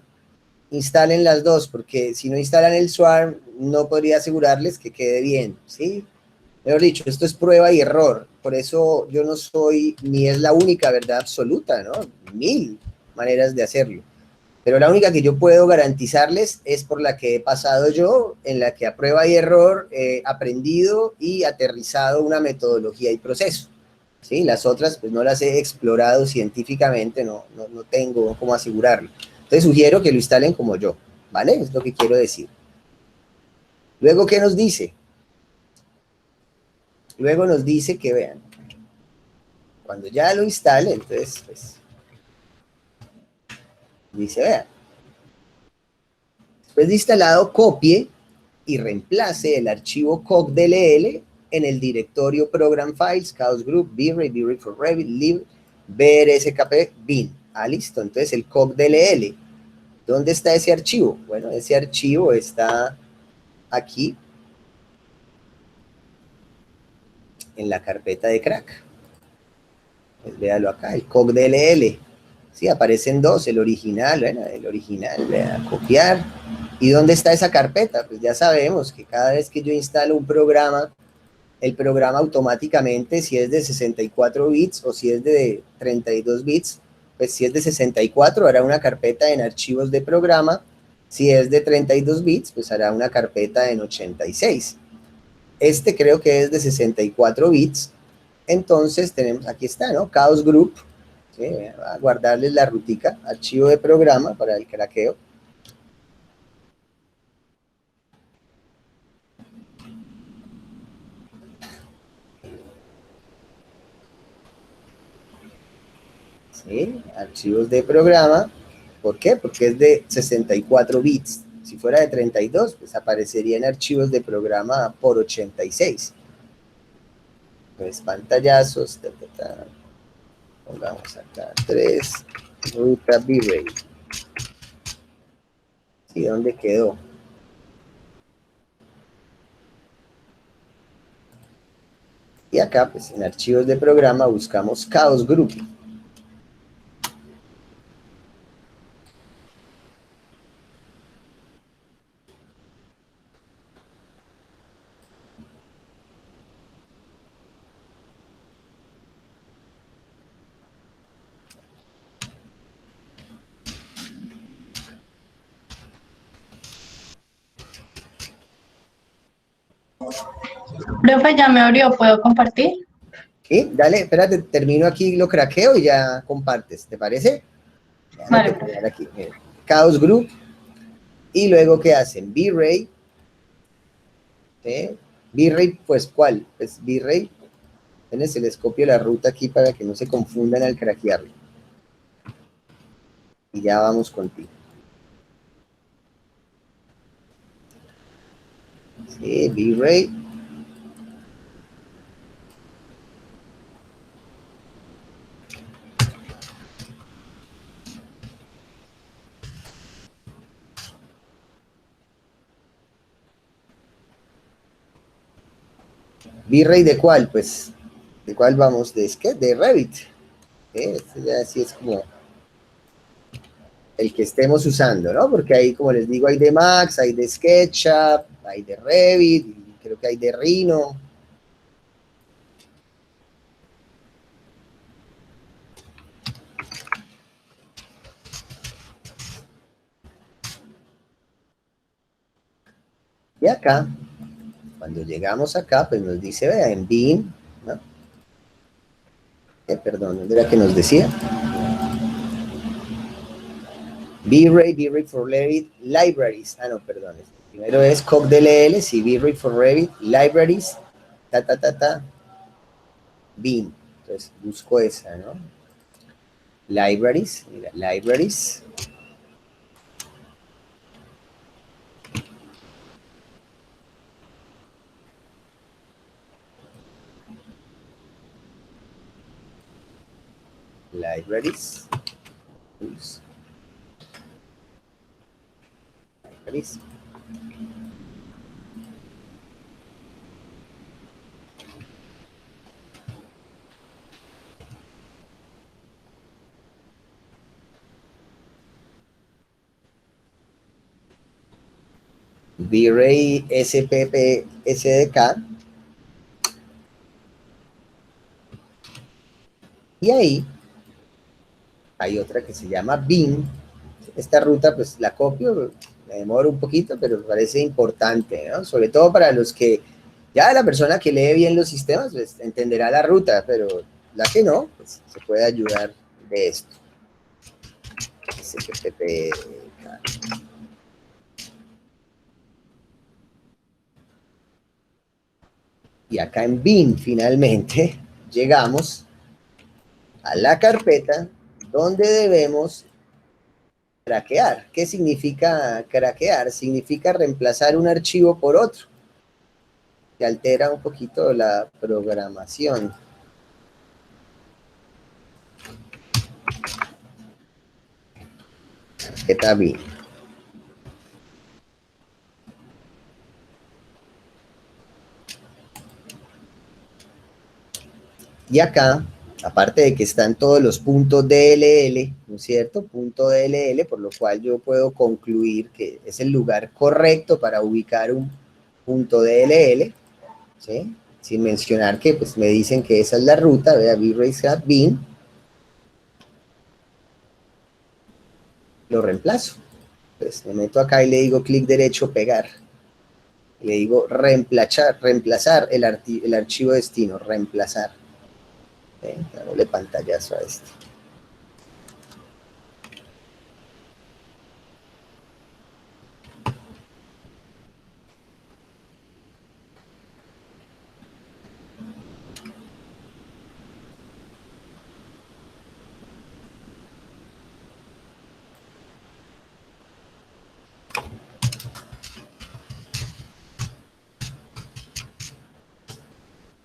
Instalen las dos, porque si no instalan el Swarm, no podría asegurarles que quede bien, ¿sí? Mejor dicho, esto es prueba y error. Por eso yo no soy, ni es la única verdad absoluta, ¿no? 1000 maneras de hacerlo. Pero la única que yo puedo garantizarles es por la que he pasado yo, en la que a prueba y error he aprendido y aterrizado una metodología y proceso. ¿Sí? Las otras, pues no las he explorado científicamente, no tengo cómo asegurarlo. Entonces sugiero que lo instalen como yo, ¿vale? Es lo que quiero decir. Luego, ¿qué nos dice? Luego nos dice que, vean, cuando ya lo instale, entonces, pues, dice, vean, después de instalado, copie y reemplace el archivo cog.dll en el directorio Program Files, Chaos Group, V-Ray, V-Ray for Revit, lib, brskp, bin. Ah, listo, entonces el cog.dll. ¿Dónde está ese archivo? Bueno, ese archivo está aquí en la carpeta de crack. Pues véalo acá, el cog.dll. Sí, aparecen dos, el original, bueno, el original, vea, copiar. ¿Y dónde está esa carpeta? Pues ya sabemos que cada vez que yo instalo un programa, el programa automáticamente, si es de 64 bits o si es de 32 bits, pues si es de 64 hará una carpeta en archivos de programa, si es de 32 bits, pues hará una carpeta en 86. Este creo que es de 64 bits, entonces tenemos, aquí está, ¿no? Chaos Group, ¿sí? Va a guardarles la rutica, archivo de programa para el craqueo. ¿Sí? Archivos de programa. ¿Por qué? Porque es de 64 bits. Si fuera de 32, pues aparecería en archivos de programa por 86. Pues pantallazos. Pongamos acá 3. Ruta V-Ray. ¿Sí? ¿Dónde quedó? Y acá, pues en archivos de programa buscamos Chaos Group. Profe, ya me abrió, ¿puedo compartir? ¿Sí? Dale, espérate, termino aquí, lo craqueo y ya compartes, ¿te parece? Vale, Déjame profe. terminar aquí. Chaos Group. Y luego, ¿qué hacen? V-Ray. ¿Sí? V-Ray, pues, ¿cuál? Pues V-Ray. Se les copio la ruta aquí para que no se confundan al craquearlo. Y ya vamos contigo. Sí, bitrate. ¿Bitrate de cuál? Pues, ¿de cuál vamos? ¿De Sketch? De Revit. Este ya sí es como el que estemos usando, ¿no? Porque ahí, como les digo, hay de Max, hay de SketchUp, hay de Revit, y creo que hay de Rhino. Y acá, cuando llegamos acá, pues nos dice, vea, en Beam, ¿no? Perdón, ¿dónde era que nos decía? V-Ray for Revit, Libraries. Ah, no, perdón. Primero es CogDLL, sí, V-Ray for Revit, Libraries, Beam. Entonces busco esa, ¿no? Libraries, mira, Libraries. Libraries. Libraries. V-Ray SPP SDK. Y ahí hay otra que se llama Beam. Esta ruta pues la copio, me demoro un poquito, pero me parece importante, ¿no? Sobre todo para los que, ya la persona que lee bien los sistemas, pues entenderá la ruta, pero la que no, pues se puede ayudar de esto. SPP. Y acá en Beam, finalmente, llegamos a la carpeta donde debemos craquear. ¿Qué significa craquear? Significa reemplazar un archivo por otro, que altera un poquito la programación. Está bien. Y acá, aparte de que están todos los puntos DLL, ¿no es cierto? Punto DLL, por lo cual yo puedo concluir que es el lugar correcto para ubicar un punto DLL, ¿sí? Sin mencionar que pues me dicen que esa es la ruta, vea, V-Ray Beam, lo reemplazo. Entonces me meto acá y le digo clic derecho, pegar. Le digo reemplazar el archivo destino, reemplazar. Dándole pantallazo a esto.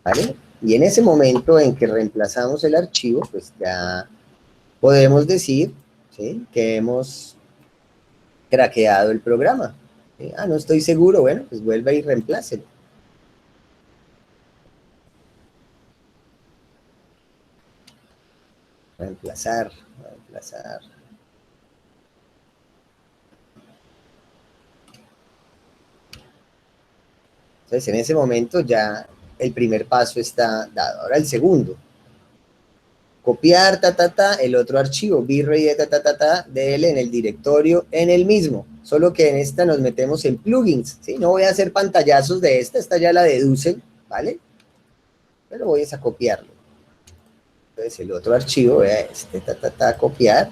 ¿Vale? Y en ese momento en que reemplazamos el archivo, pues ya podemos decir, ¿sí?, que hemos craqueado el programa. ¿Sí? Ah, no estoy seguro, bueno, pues vuelva y reemplace. Reemplazar. Entonces, en ese momento ya el primer paso está dado. Ahora el segundo. Copiar, el otro archivo, V-Ray, DL en el directorio, en el mismo. Solo que en esta nos metemos en plugins, ¿sí? No voy a hacer pantallazos de esta ya la deducen, ¿vale? Pero voy a copiarlo. Entonces, el otro archivo, vea este, copiar.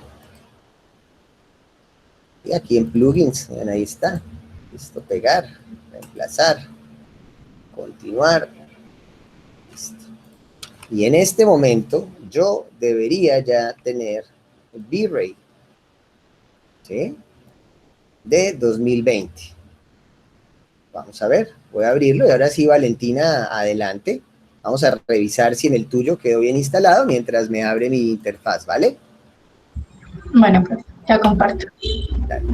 Y aquí en plugins, vean, ahí está. Listo, pegar, reemplazar, continuar. Listo. Y en este momento, yo debería ya tener V-Ray, ¿sí?, de 2020. Vamos a ver, voy a abrirlo y ahora sí, Valentina, adelante. Vamos a revisar si en el tuyo quedó bien instalado mientras me abre mi interfaz, ¿vale? Bueno, pues ya comparto. Dale.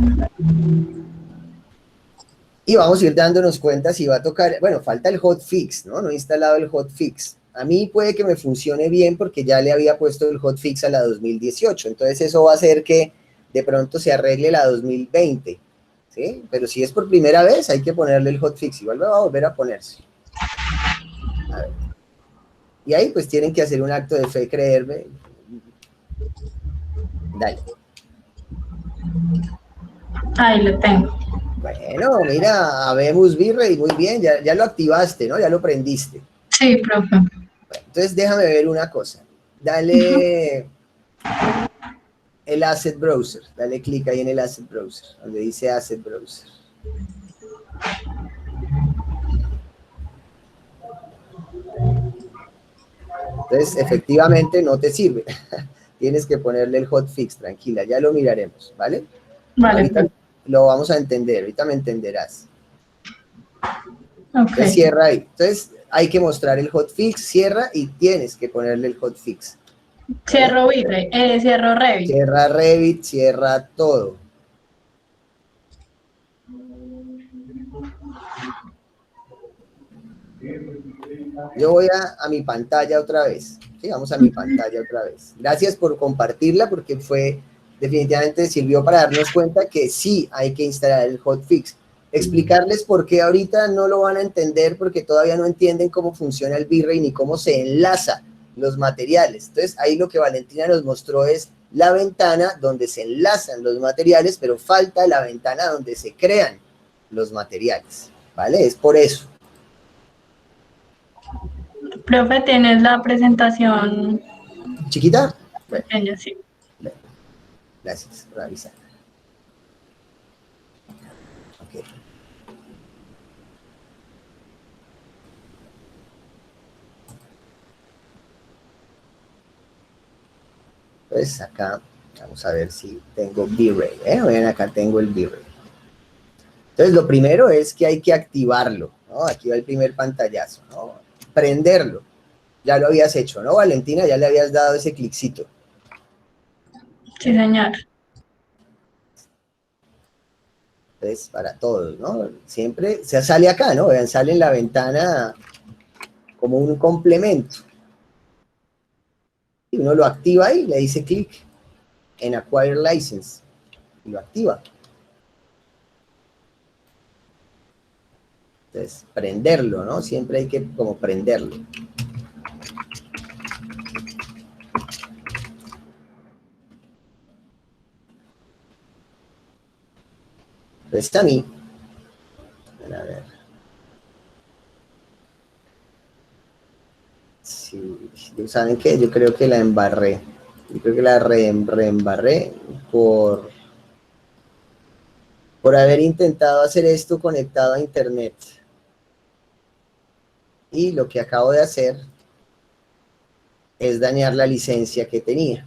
Y vamos a ir dándonos cuenta si va a tocar, bueno, falta el hotfix, ¿no? No he instalado el hotfix. A mí puede que me funcione bien porque ya le había puesto el hotfix a la 2018, entonces eso va a hacer que de pronto se arregle la 2020, ¿sí? Pero si es por primera vez hay que ponerle el hotfix, igual va a volver a ponerse. A ver. Y ahí pues tienen que hacer un acto de fe, creerme. Dale. Ahí lo tengo. Bueno, mira, habemos Virrey, muy bien, ya lo activaste, ¿no? Ya lo prendiste. Sí, profe. Bueno, entonces déjame ver una cosa. Dale el Asset Browser, dale clic ahí en el Asset Browser, donde dice Asset Browser. Entonces, efectivamente no te sirve. Tienes que ponerle el hotfix, tranquila, ya lo miraremos, ¿vale? Vale, Ahorita profe. lo vamos a entender, ahorita me entenderás. Ok. Entonces cierra ahí. Entonces hay que mostrar el hotfix, cierra y tienes que ponerle el hotfix. Cierro Virrey, cierro Revit. Cierra Revit, cierra todo. Yo voy a mi pantalla otra vez. Sí, vamos a mi pantalla otra vez. Gracias por compartirla porque definitivamente sirvió para darnos cuenta que sí hay que instalar el hotfix. Explicarles por qué ahorita no lo van a entender porque todavía no entienden cómo funciona el Virrey ni cómo se enlaza los materiales. Entonces ahí lo que Valentina nos mostró es la ventana donde se enlazan los materiales, pero falta la ventana donde se crean los materiales, ¿vale? Es por eso. Profe, tienes la presentación ¿Chiquita? Bueno, pequeña, sí. gracias por avisar. Ok. Entonces acá, vamos a ver si tengo V-Ray. Vean, acá tengo el V-Ray. Entonces lo primero es que hay que activarlo, ¿no? Aquí va el primer pantallazo, ¿no? Prenderlo. Ya lo habías hecho, ¿no, Valentina? Ya le habías dado ese cliccito. Sí, señor. Entonces, para todos, ¿no? Siempre se sale acá, ¿no? Vean, sale en la ventana como un complemento. Y uno lo activa ahí, le dice clic en Acquire License y lo activa. Entonces, prenderlo, ¿no? Siempre hay que como prenderlo. Entonces, a mí, a ver. Sí, ¿saben qué? Yo creo que la embarré. Yo creo que la reembarré por haber intentado hacer esto conectado a internet. Y lo que acabo de hacer es dañar la licencia que tenía.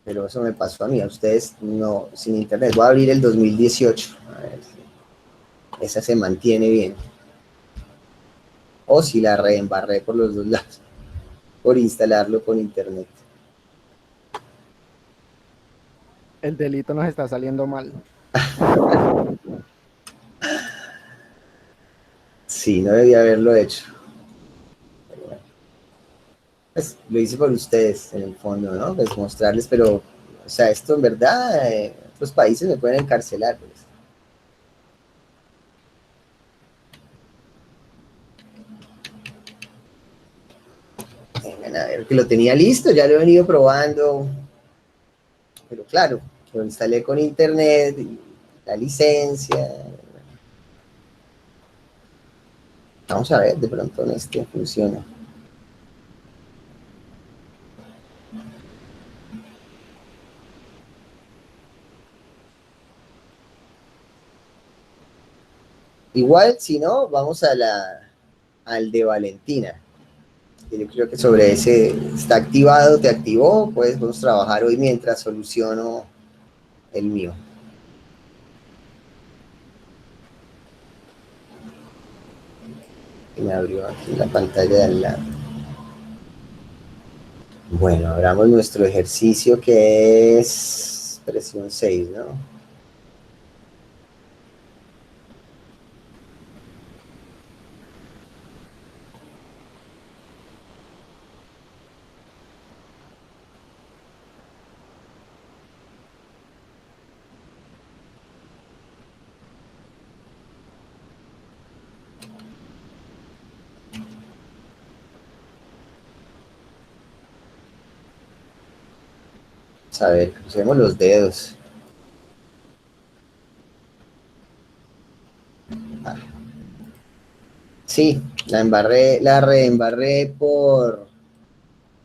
Pero eso me pasó a mí, a ustedes no, sin internet. Voy a abrir el 2018. A ver si esa se mantiene bien. O si la reembarré por los dos lados, por instalarlo con internet. El delito nos está saliendo mal. Sí, no debía haberlo hecho. Pues lo hice por ustedes, en el fondo, ¿no? Pues mostrarles, pero, o sea, esto en verdad, otros países me pueden encarcelar, pues. Vengan a ver, que lo tenía listo, ya lo he venido probando. Pero claro, lo instalé con internet, y la licencia. Vamos a ver, de pronto en este funciona. Igual, si no, vamos al de Valentina. Yo creo que sobre ese está activado, te activó, pues vamos a trabajar hoy mientras soluciono el mío. Y me abrió aquí la pantalla de al lado. Bueno, abramos nuestro ejercicio que es presión 6, ¿no? A ver, crucemos los dedos. Sí, la reembarré por...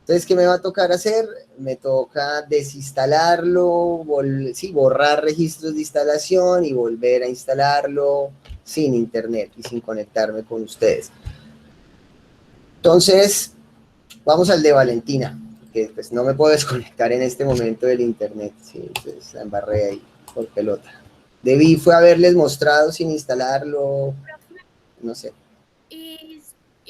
Entonces, ¿qué me va a tocar hacer? Me toca desinstalarlo, sí, borrar registros de instalación y volver a instalarlo sin internet y sin conectarme con ustedes. Entonces, vamos al de Valentina, que pues no me puedo desconectar en este momento del internet. Sí, entonces la embarré ahí por pelota. Fue haberles mostrado sin instalarlo, no sé. Y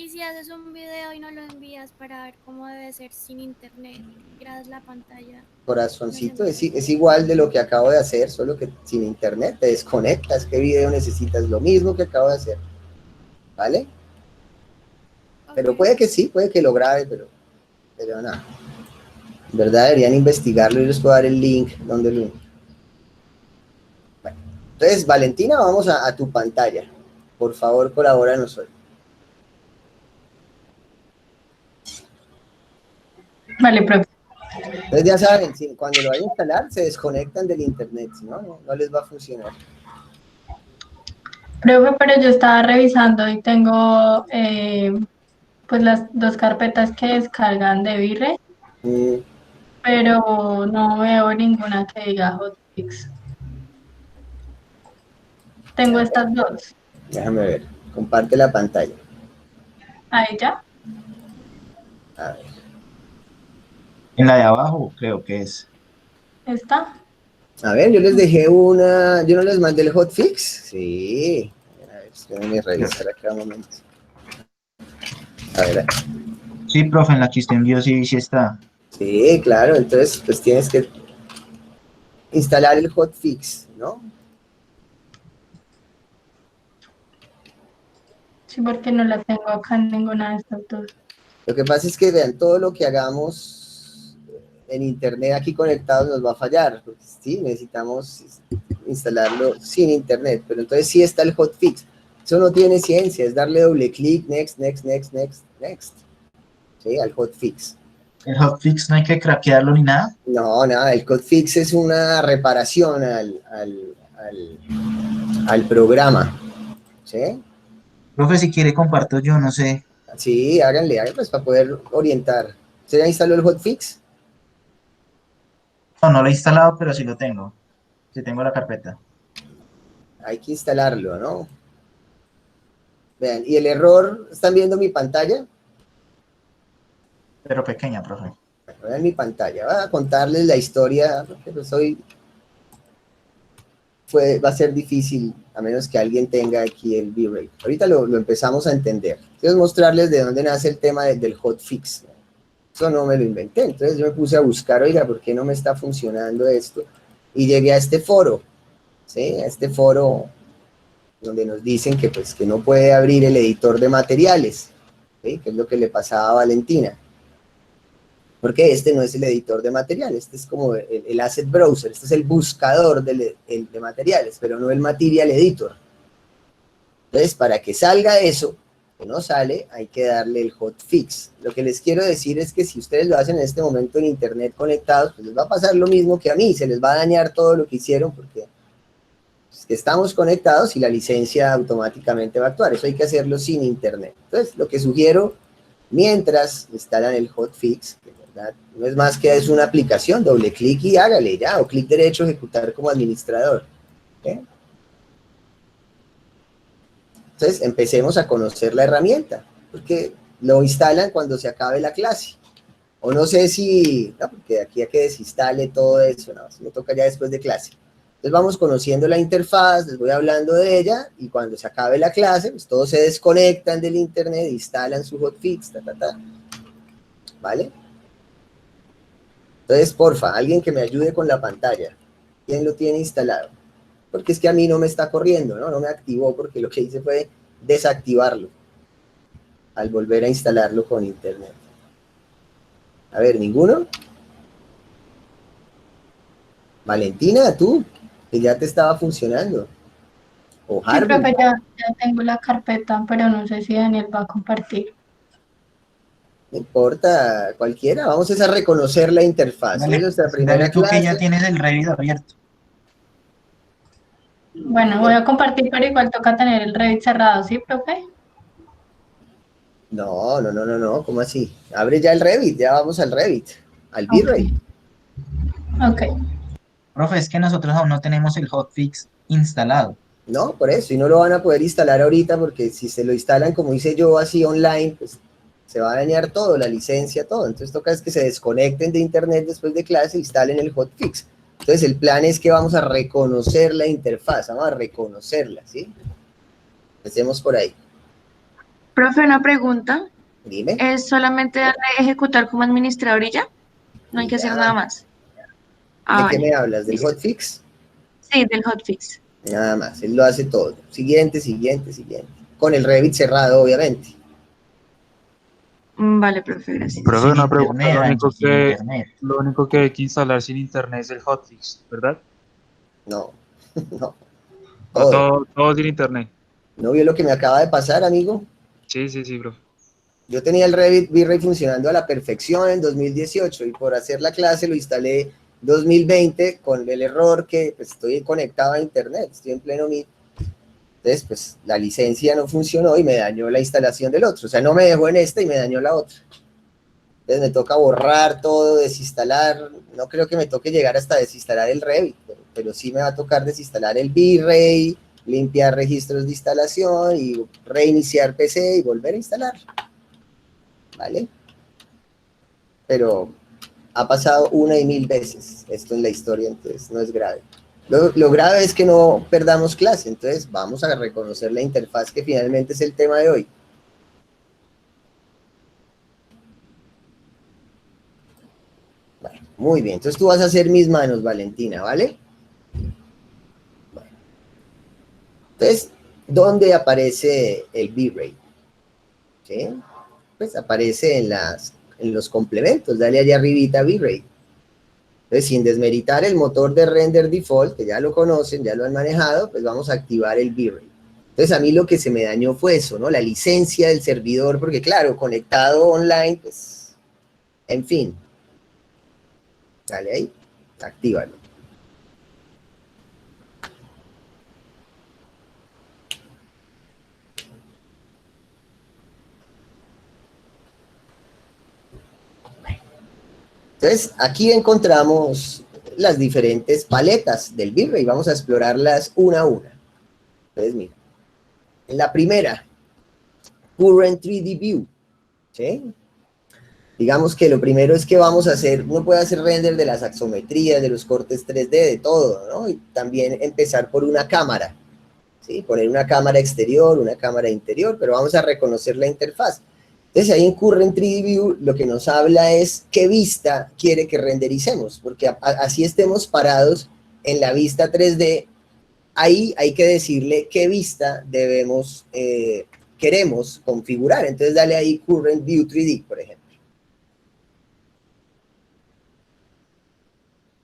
si haces un video y no lo envías para ver cómo debe ser sin internet, grabas la pantalla. Corazoncito, es igual de lo que acabo de hacer, solo que sin internet te desconectas. ¿Qué video necesitas? Lo mismo que acabo de hacer, ¿vale? Okay. Pero puede que sí, puede que lo grabe, pero nada. En verdad deberían investigarlo y les puedo dar el link donde lo... Bueno, entonces, Valentina, vamos a tu pantalla. Por favor, colabóranos hoy. Vale, profe. Entonces ya saben, cuando lo vayan a instalar, se desconectan del internet, si no, no les va a funcionar. Profe, pero yo estaba revisando y tengo pues las dos carpetas que descargan de Virre, pero no veo ninguna que diga hotfix. Tengo estas dos. Déjame ver, comparte la pantalla. Ahí ya. A ver. En la de abajo creo que es. ¿Está? A ver, yo les dejé una... ¿Yo no les mandé el hotfix? Sí. A ver, déjenme revisar acá un momento. A ver. Sí, profe, en la que usted envió sí está. Sí, claro. Entonces, pues tienes que instalar el hotfix, ¿no? Sí, porque no la tengo acá en ninguna de estas dos. Lo que pasa es que vean, todo lo que hagamos en internet aquí conectados nos va a fallar, porque sí, necesitamos instalarlo sin internet, pero entonces sí está el hotfix. Eso no tiene ciencia, es darle doble clic, next, next, next, next, next, ¿sí? Al hotfix. ¿El hotfix no hay que craquearlo ni nada? No, nada, el hotfix es una reparación al programa, ¿sí? Profe, si quiere comparto yo, no sé. Sí, háganle, pues para poder orientar. ¿Se ya instaló el hotfix? No, no lo he instalado, pero sí lo tengo. Sí tengo la carpeta. Hay que instalarlo, ¿no? Vean, y el error, ¿están viendo mi pantalla? Pero pequeña, profe. Vean mi pantalla, voy a contarles la historia, porque pues hoy va a ser difícil, a menos que alguien tenga aquí el V-Rate. Ahorita lo empezamos a entender. Quiero mostrarles de dónde nace el tema del hotfix. Eso no me lo inventé, entonces yo me puse a buscar, oiga, ¿por qué no me está funcionando esto? Y llegué a este foro, ¿sí? A este foro donde nos dicen que, pues, que no puede abrir el editor de materiales, ¿sí? Que es lo que le pasaba a Valentina. Porque este no es el editor de materiales, este es como el asset browser, este es el buscador de materiales, pero no el material editor. Entonces, para que salga eso, que no sale, hay que darle el hotfix. Lo que les quiero decir es que si ustedes lo hacen en este momento en internet conectados, pues les va a pasar lo mismo que a mí, se les va a dañar todo lo que hicieron porque pues, estamos conectados y la licencia automáticamente va a actuar. Eso hay que hacerlo sin internet. Entonces, lo que sugiero, mientras instalan el hotfix, que ¿verdad? No es más que es una aplicación, doble clic y hágale ya, o clic derecho, ejecutar como administrador. ¿Okay? Entonces, empecemos a conocer la herramienta, porque lo instalan cuando se acabe la clase. O no sé si, no, porque aquí hay que desinstale todo eso, no, si me toca ya después de clase. Entonces vamos conociendo la interfaz, les voy hablando de ella, y cuando se acabe la clase, pues todos se desconectan del internet, instalan su hotfix, ¿vale? Entonces, porfa, alguien que me ayude con la pantalla. ¿Quién lo tiene instalado? Porque es que a mí no me está corriendo, ¿no? No me activó porque lo que hice fue desactivarlo al volver a instalarlo con internet. A ver, ¿ninguno? Valentina, tú, que ya te estaba funcionando. O Sí, Harvey, profe, ya tengo la carpeta, pero no sé si Daniel va a compartir. no importa, cualquiera. Vamos a reconocer la interfaz. Es Dale, nuestra dale primera tú que ya clase. tienes el Revit abierto. Bueno, voy a compartir, pero igual toca tener el Revit cerrado, ¿sí, profe? No, no, no, no, no, ¿cómo así? Abre ya el Revit, ya vamos al Revit, al Ok, V-Ray. ok. Profe, es que nosotros aún no tenemos el hotfix instalado. No, por eso, y no lo van a poder instalar ahorita porque si se lo instalan como hice yo así online, pues se va a dañar todo, la licencia, todo. Entonces toca es que se desconecten de internet después de clase e instalen el hotfix. Entonces el plan es que vamos a reconocer la interfaz, vamos a reconocerla, ¿sí? Empecemos por ahí. Profe, una pregunta. Dime. ¿Es solamente darle a ejecutar como administrador y ya? No hay Y que hacer ya. nada más. ¿De Ah, qué vale. me hablas? ¿Del Listo. hotfix? Sí, del hotfix. Nada más, él lo hace todo. Siguiente, siguiente, siguiente. Con el Revit cerrado, obviamente. Vale, profe, gracias. Profe, Sin una pregunta, internet, Angie, sin internet. lo único que hay que instalar sin internet es el hotfix, ¿verdad? No, no, O todo. todo sin internet. ¿No vio lo que me acaba de pasar, amigo? Sí, sí, sí, profe. Yo tenía el Revit V-Ray funcionando a la perfección en 2018 y por hacer la clase lo instalé 2020 con el error que pues, estoy conectado a internet, estoy en pleno Meet. Entonces, pues la licencia no funcionó y me dañó la instalación del otro. O sea, no me dejó en esta y me dañó la otra. Entonces me toca borrar todo, desinstalar. No creo que me toque llegar hasta desinstalar el Revit, pero sí me va a tocar desinstalar el V-Ray, limpiar registros de instalación y reiniciar PC y volver a instalar. ¿Vale? Pero ha pasado una y mil veces esto en la historia, entonces no es grave. Lo grave es que no perdamos clase, entonces vamos a reconocer la interfaz que finalmente es el tema de hoy. Bueno, muy bien, entonces tú vas a hacer mis manos, Valentina, ¿vale? Bueno. Entonces, ¿dónde aparece el V-Ray? ¿Sí? Pues aparece en los complementos, dale allá arribita V-Ray. Entonces, sin desmeritar el motor de render default, que ya lo conocen, ya lo han manejado, pues vamos a activar el V-Ray. Entonces, a mí lo que se me dañó fue eso, ¿no? La licencia del servidor, porque claro, conectado online, pues, en fin. Dale ahí, actívalo. Entonces, aquí encontramos las diferentes paletas del V-Ray. Vamos a explorarlas una a una. Entonces, mira. En la primera, Current 3D View. ¿Sí? Digamos que lo primero es que vamos a hacer, uno puede hacer render de las axometrías, de los cortes 3D, de todo, ¿no? Y también empezar por una cámara, ¿sí? Poner una cámara exterior, una cámara interior, pero vamos a reconocer la interfaz. Entonces ahí en Current 3D View lo que nos habla es qué vista quiere que rendericemos, porque así estemos parados en la vista 3D, ahí hay que decirle qué vista queremos configurar. Entonces dale ahí Current View 3D, por ejemplo.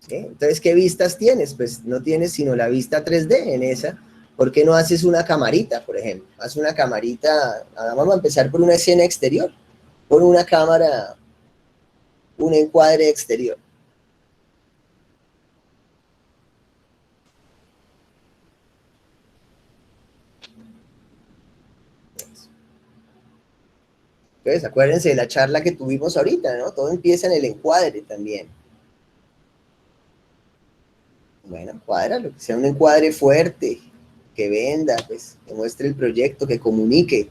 ¿Sí? Entonces, ¿qué vistas tienes? Pues no tienes sino la vista 3D en esa. ¿Por qué no haces una camarita, por ejemplo? Haz una camarita, vamos a empezar por una escena exterior. Pon una cámara, un encuadre exterior. Entonces, acuérdense de la charla que tuvimos ahorita, ¿no? Todo empieza en el encuadre también. Bueno, cuadra, lo que sea un encuadre fuerte, que venda, pues, que muestre el proyecto, que comunique.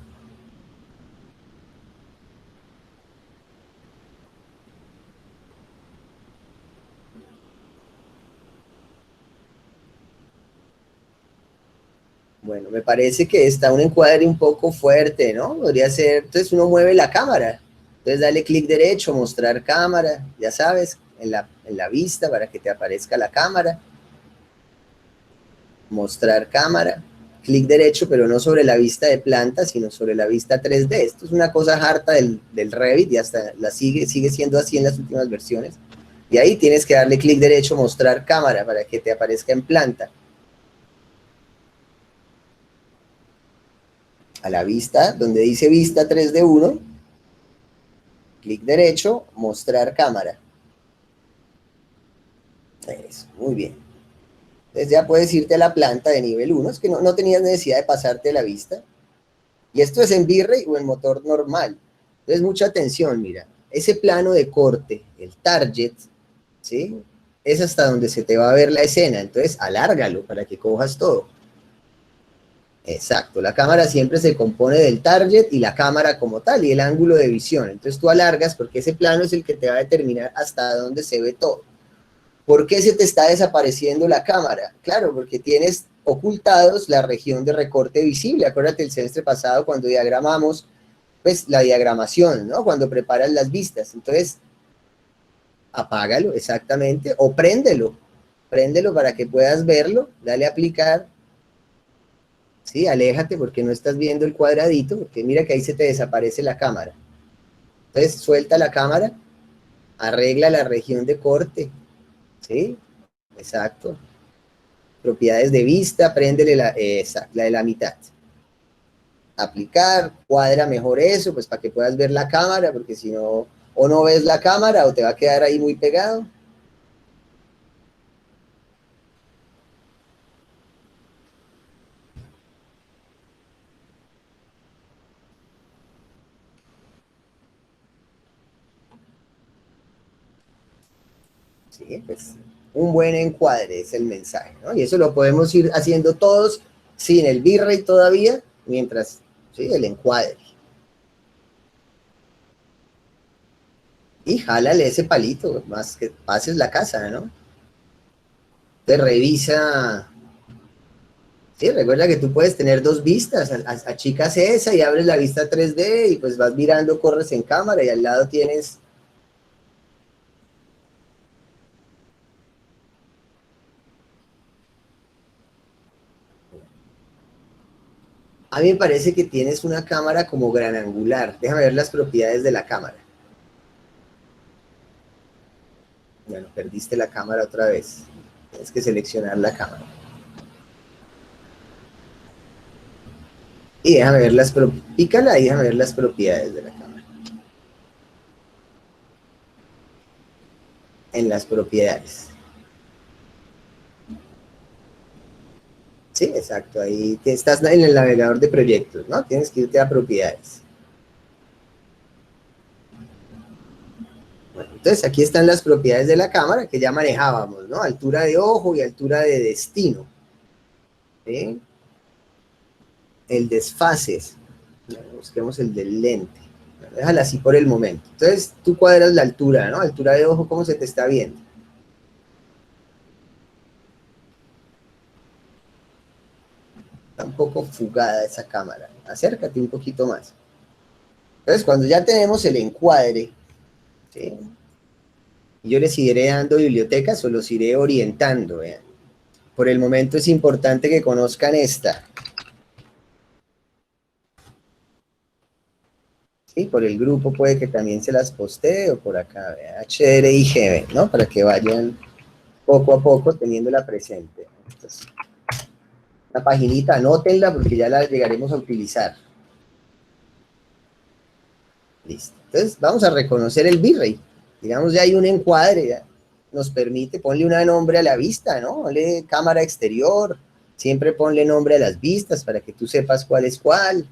me parece que está un encuadre un poco fuerte, ¿no? Podría ser, entonces uno mueve la cámara. Entonces dale clic derecho, mostrar cámara, ya sabes, en la vista para que te aparezca la cámara. Mostrar cámara, clic derecho, pero no sobre la vista de planta, sino sobre la vista 3D. Esto es una cosa harta del Revit y hasta sigue siendo así en las últimas versiones. Y ahí tienes que darle clic derecho, mostrar cámara, para que te aparezca en planta. A la vista, donde dice vista 3D1, clic derecho, mostrar cámara. Eso, muy bien. Entonces ya puedes irte a la planta de nivel 1, es que no tenías necesidad de pasarte la vista. Y esto es en V-Ray o en motor normal. Entonces mucha atención, mira. Ese plano de corte, el target, ¿sí? Es hasta donde se te va a ver la escena. Entonces alárgalo para que cojas todo. Exacto, la cámara siempre se compone del target y la cámara como tal y el ángulo de visión. Entonces tú alargas porque ese plano es el que te va a determinar hasta dónde se ve todo. ¿Por qué se te está desapareciendo la cámara? Claro, porque tienes ocultados la región de recorte visible. Acuérdate el semestre pasado cuando diagramamos, pues la diagramación, ¿no? Cuando preparas las vistas. Entonces, apágalo, exactamente, o préndelo. Préndelo para que puedas verlo, dale a aplicar. Sí, aléjate porque no estás viendo el cuadradito, porque mira que ahí se te desaparece la cámara. Entonces, suelta la cámara, arregla la región de corte. ¿Sí? Exacto. Propiedades de vista, préndele la de la mitad. Aplicar, cuadra mejor eso, pues para que puedas ver la cámara, porque si no, o no ves la cámara o te va a quedar ahí muy pegado. Sí, pues un buen encuadre es el mensaje, ¿no? Y eso lo podemos ir haciendo todos sin el V-Ray todavía, mientras, sí, el encuadre. Y jálale ese palito, más que pases la casa, ¿no? Te revisa. Sí, recuerda que tú puedes tener dos vistas, achicas esa y abres la vista 3D y pues vas mirando, corres en cámara y al lado tienes... A mí me parece que tienes una cámara como gran angular. Déjame ver las propiedades de la cámara. Bueno, perdiste la cámara otra vez. Tienes que seleccionar la cámara. Y déjame ver pícala y déjame ver las propiedades de la cámara. En las propiedades. Sí, exacto, ahí estás en el navegador de proyectos, ¿no? Tienes que irte a propiedades. Bueno, entonces aquí están las propiedades de la cámara que ya manejábamos, ¿no? Altura de ojo y altura de destino. ¿Sí? El desfase. Busquemos el del lente. Bueno, déjala así por el momento. Entonces tú cuadras la altura, ¿no? Altura de ojo, ¿cómo se te está viendo? Está un poco fugada esa cámara. Acércate un poquito más. Entonces, cuando ya tenemos el encuadre, ¿sí? Yo les iré dando bibliotecas o los iré orientando, ¿vean? Por el momento es importante que conozcan esta. Sí, por el grupo puede que también se las postee o por acá, vean, HDRIG, ¿no? Para que vayan poco a poco teniéndola presente. Entonces, la paginita, anótenla porque ya la llegaremos a utilizar. Listo. Entonces, vamos a reconocer el V-Ray. Digamos, ya hay un encuadre, ya nos permite, ponle un nombre a la vista, ¿no? Ponle cámara exterior, siempre ponle nombre a las vistas para que tú sepas cuál es cuál.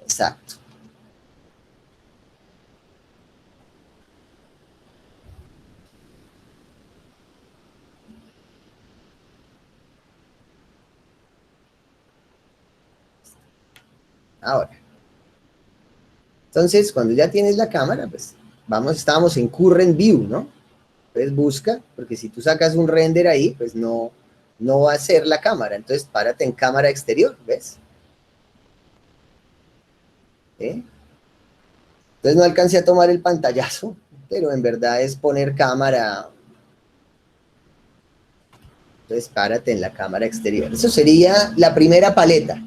Exacto. Ahora, entonces, cuando ya tienes la cámara, pues, estábamos en Current View, ¿no? Entonces busca, porque si tú sacas un render ahí, pues no no va a ser la cámara, entonces párate en cámara exterior, ¿ves? ¿Eh? Entonces no alcancé a tomar el pantallazo, pero en verdad es poner cámara. Entonces párate en la cámara exterior. Eso sería la primera paleta,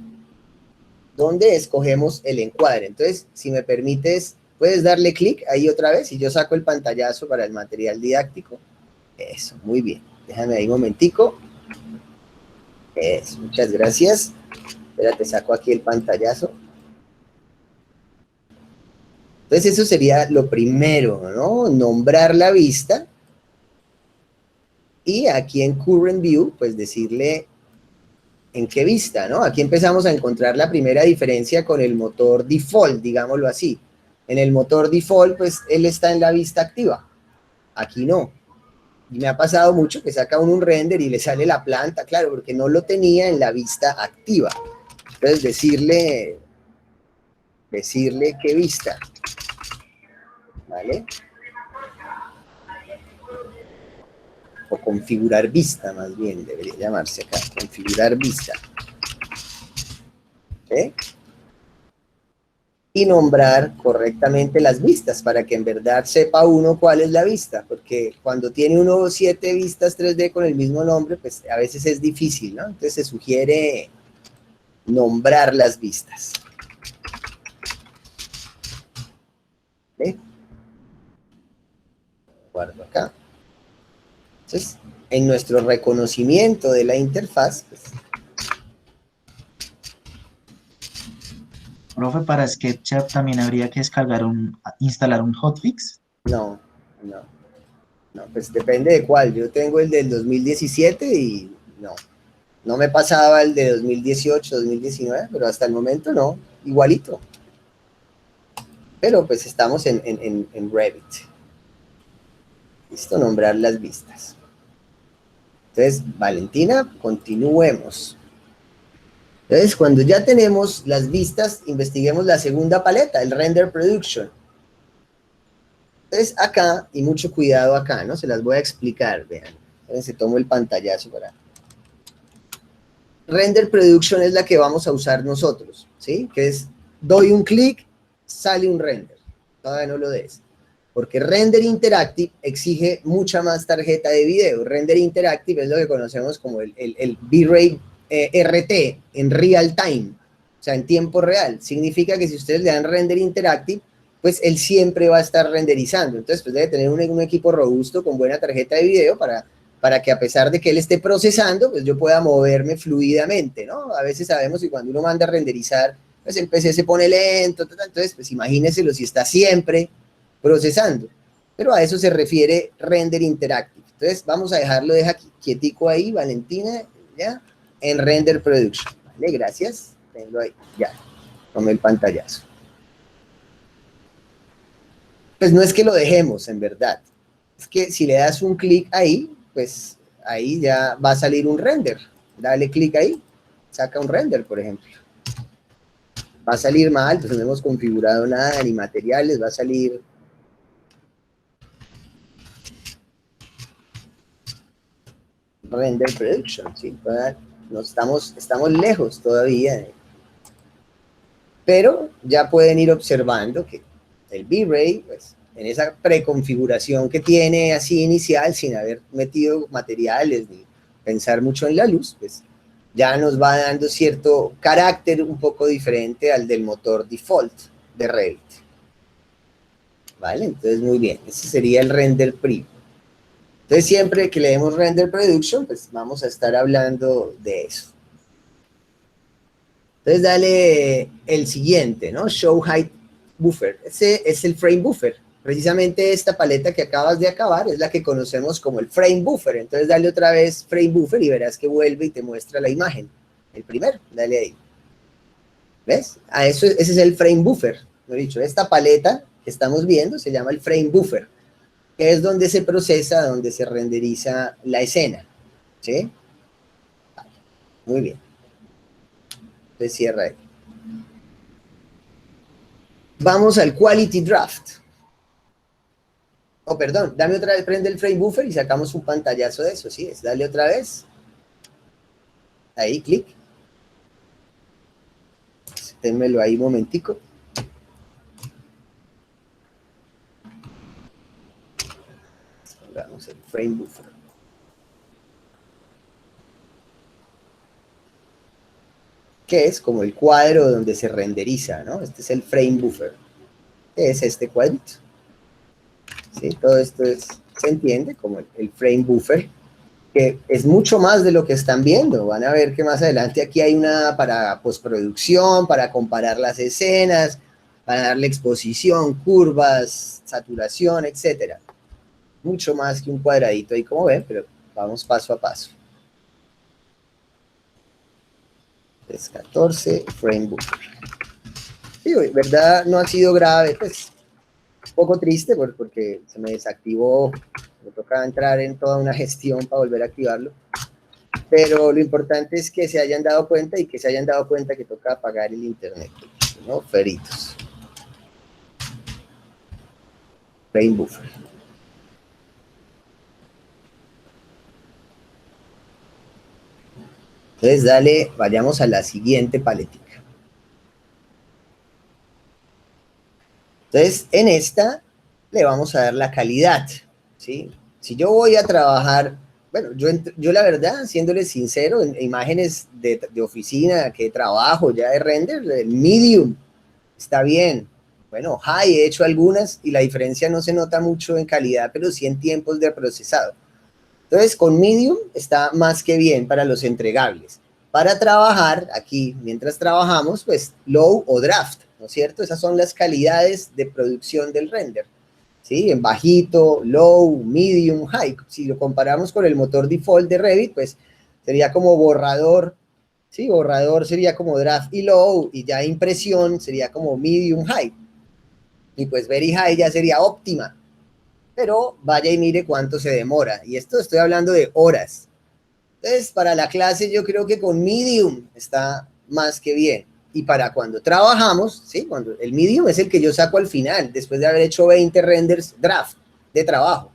donde escogemos el encuadre. Entonces, si me permites, puedes darle clic ahí otra vez y yo saco el pantallazo para el material didáctico. Eso, muy bien. Déjame ahí un momentico. Eso, muchas gracias. Espérate, saco aquí el pantallazo. Entonces eso sería lo primero, ¿no? Nombrar la vista. Y aquí en Current View, pues decirle en qué vista, ¿no? Aquí empezamos a encontrar la primera diferencia con el motor default, digámoslo así. En el motor default, pues él está en la vista activa. Aquí no. Y me ha pasado mucho que saca uno un render y le sale la planta, claro, porque no lo tenía en la vista activa. Entonces decirle qué vista. ¿Vale? O configurar vista, más bien, debería llamarse acá, configurar vista. ¿Ok? Y nombrar correctamente las vistas, para que en verdad sepa uno cuál es la vista, porque cuando tiene uno 7 vistas 3D con el mismo nombre, pues a veces es difícil, ¿no? Entonces se sugiere nombrar las vistas. ¿Ok? Guardo acá. Entonces, en nuestro reconocimiento de la interfaz, pues, Profe, para SketchUp también habría que instalar un hotfix. no, pues depende de cuál. Yo tengo el del 2017 y no me pasaba el de 2018, 2019, pero hasta el momento no, igualito. Pero pues estamos en Revit. Listo, nombrar las vistas. Entonces, Valentina, continuemos. Entonces, cuando ya tenemos las vistas, investiguemos la segunda paleta, el Render Production. Entonces, acá, y mucho cuidado acá, ¿no? Se las voy a explicar, vean. Entonces, tomo el pantallazo para... Render Production es la que vamos a usar nosotros, ¿sí? Que es, doy un clic, sale un render. Todavía no lo des. Porque Render Interactive exige mucha más tarjeta de video. Render Interactive es lo que conocemos como el V-Ray RT, en real time, o sea, en tiempo real. Significa que si ustedes le dan Render Interactive, pues él siempre va a estar renderizando. Entonces, pues debe tener un equipo robusto con buena tarjeta de video para que a pesar de que él esté procesando, pues yo pueda moverme fluidamente, ¿no? A veces sabemos que cuando uno manda a renderizar, pues el PC se pone lento, entonces, pues imagínenselo si está siempre procesando, pero a eso se refiere Render Interactive. Entonces vamos a dejarlo de aquí, quietico ahí, Valentina, ya, en Render Production. Vale, gracias, tengo ahí, ya, tomé el pantallazo. Pues no es que lo dejemos, en verdad, es que si le das un clic ahí, pues ahí ya va a salir un render. Dale clic ahí, saca un render, por ejemplo. Va a salir mal, pues no hemos configurado nada, ni materiales, va a salir... Render Production, ¿sí? No estamos lejos todavía. Pero ya pueden ir observando que el V-Ray, pues, en esa preconfiguración que tiene así inicial, sin haber metido materiales ni pensar mucho en la luz, pues ya nos va dando cierto carácter un poco diferente al del motor default de Revit. ¿Vale? Entonces, muy bien. Ese sería el render preview. Entonces, siempre que le demos Render Production, pues vamos a estar hablando de eso. Entonces, dale el siguiente, ¿no? Show Height Buffer. Ese es el Frame Buffer. Precisamente esta paleta que acabas de acabar es la que conocemos como el Frame Buffer. Entonces, dale otra vez Frame Buffer y verás que vuelve y te muestra la imagen. El primero, dale ahí. ¿Ves? Ese es el Frame Buffer. Lo he dicho, esta paleta que estamos viendo se llama el Frame Buffer, que es donde se procesa, donde se renderiza la escena. ¿Sí? Vale. Muy bien. Entonces cierra ahí. Vamos al Quality Draft. Oh, perdón, dame otra vez, prende el Frame Buffer y sacamos un pantallazo de eso, ¿sí? Dale otra vez. Ahí, clic. Ténmelo ahí un momentico. Vamos el frame buffer. Que es como el cuadro donde se renderiza, ¿no? Este es el frame buffer. ¿Qué es este cuadrito? ¿Sí? Todo esto se entiende como el frame buffer, que es mucho más de lo que están viendo. Van a ver que más adelante aquí hay una para postproducción, para comparar las escenas, para darle exposición, curvas, saturación, etcétera. Mucho más que un cuadradito ahí, como ven, pero vamos paso a paso. Es 14, frame buffer. Sí, verdad, no ha sido grave, pues, un poco triste porque se me desactivó, me toca entrar en toda una gestión para volver a activarlo, pero lo importante es que se hayan dado cuenta y que se hayan dado cuenta que toca apagar el internet, ¿no? Feritos. Frame buffer. Entonces, dale, vayamos a la siguiente paletica. Entonces, en esta le vamos a dar la calidad, ¿sí? Si yo voy a trabajar, bueno, yo la verdad, siéndole sincero, en imágenes de oficina, que trabajo ya de render, el medium está bien. Bueno, high he hecho algunas y la diferencia no se nota mucho en calidad, pero sí en tiempos de procesado. Entonces, con medium está más que bien para los entregables. Para trabajar, aquí, mientras trabajamos, pues low o draft, ¿no es cierto? Esas son las calidades de producción del render, ¿sí? En bajito, low, medium, high. Si lo comparamos con el motor default de Revit, pues sería como borrador, ¿sí? Borrador sería como draft y low, y ya impresión sería como medium, high. Y pues very high ya sería óptima. Pero vaya y mire cuánto se demora. Y esto estoy hablando de horas. Entonces, para la clase yo creo que con medium está más que bien. Y para cuando trabajamos, ¿sí? Cuando el medium es el que yo saco al final, después de haber hecho 20 renders draft de trabajo.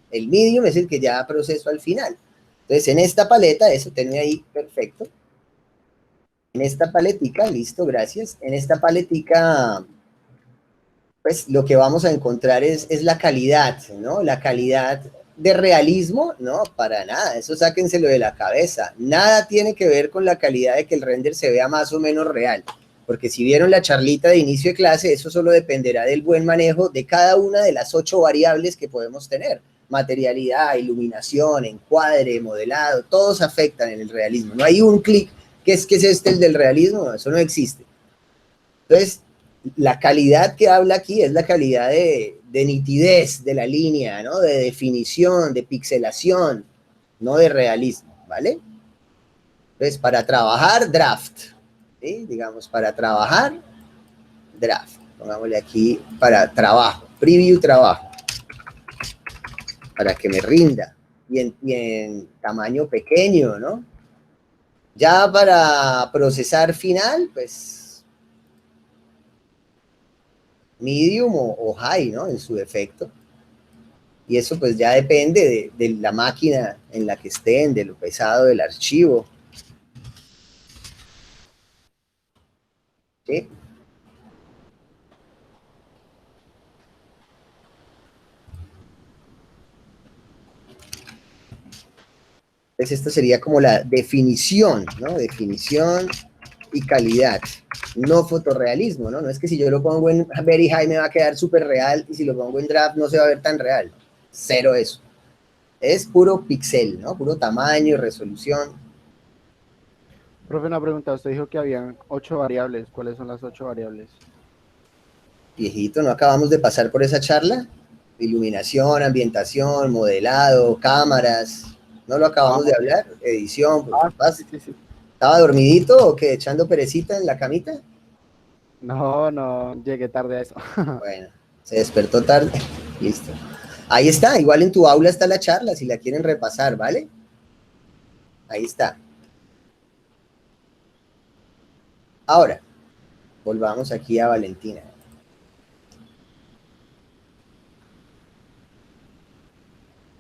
El medium es el que ya proceso al final. Entonces, en esta paleta, eso tenía ahí, perfecto. En esta paletica, listo, gracias. En esta paletica, pues lo que vamos a encontrar es la calidad, ¿no? La calidad de realismo, no, para nada, eso sáquenselo de la cabeza. Nada tiene que ver con la calidad de que el render se vea más o menos real, porque si vieron la charlita de inicio de clase, eso solo dependerá del buen manejo de cada una de las 8 variables que podemos tener. Materialidad, iluminación, encuadre, modelado, todos afectan en el realismo. No hay un clic que es el del realismo, no, eso no existe. Entonces, la calidad que habla aquí es la calidad de nitidez de la línea, ¿no? De definición, de pixelación, no de realismo, ¿vale? Entonces, para trabajar, draft, ¿sí? Digamos, para trabajar, draft. Pongámosle aquí para trabajo, preview trabajo, para que me rinda. Y en tamaño pequeño, ¿no? Ya para procesar final, pues medium o high, ¿no? En su defecto. Y eso pues ya depende de la máquina en la que estén, de lo pesado del archivo. ¿Sí? Entonces esto sería como la definición, ¿no? Definición y calidad. No fotorrealismo, ¿no? No es que si yo lo pongo en very high me va a quedar súper real y si lo pongo en draft no se va a ver tan real. Cero eso. Es puro pixel, ¿no? Puro tamaño y resolución. Profe, una pregunta. Usted dijo que habían 8 variables. ¿Cuáles son las 8 variables? Viejito, ¿no acabamos de pasar por esa charla? Iluminación, ambientación, modelado, cámaras. ¿No lo acabamos de hablar? Edición. Pues, Sí. ¿Estaba dormidito o qué? ¿Echando perecita en la camita? No, llegué tarde a eso. Bueno, se despertó tarde. Listo. Ahí está, igual en tu aula está la charla, si la quieren repasar, ¿vale? Ahí está. Ahora, volvamos aquí a Valentina.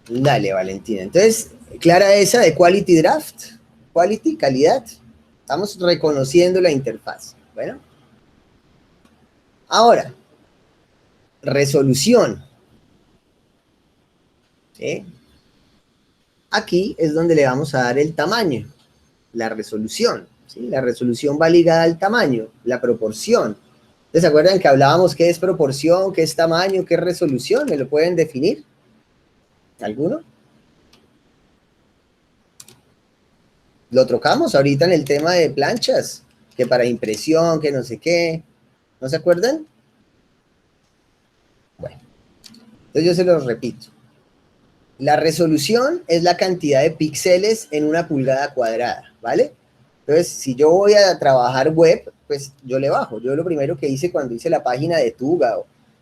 Dale, Valentina. Entonces, clara esa de Quality Draft. Quality, calidad. Estamos reconociendo la interfaz. Bueno. Ahora, resolución. ¿Sí? Aquí es donde le vamos a dar el tamaño, la resolución. ¿Sí? La resolución va ligada al tamaño, la proporción. ¿Se acuerdan que hablábamos qué es proporción, qué es tamaño, qué es resolución? ¿Me lo pueden definir? ¿Alguno? Lo trocamos ahorita en el tema de planchas, que para impresión, que no sé qué. ¿No se acuerdan? Bueno, entonces yo se los repito. La resolución es la cantidad de píxeles en una pulgada cuadrada, ¿vale? Entonces, si yo voy a trabajar web, pues yo le bajo. Yo lo primero que hice cuando hice la página de Tuga,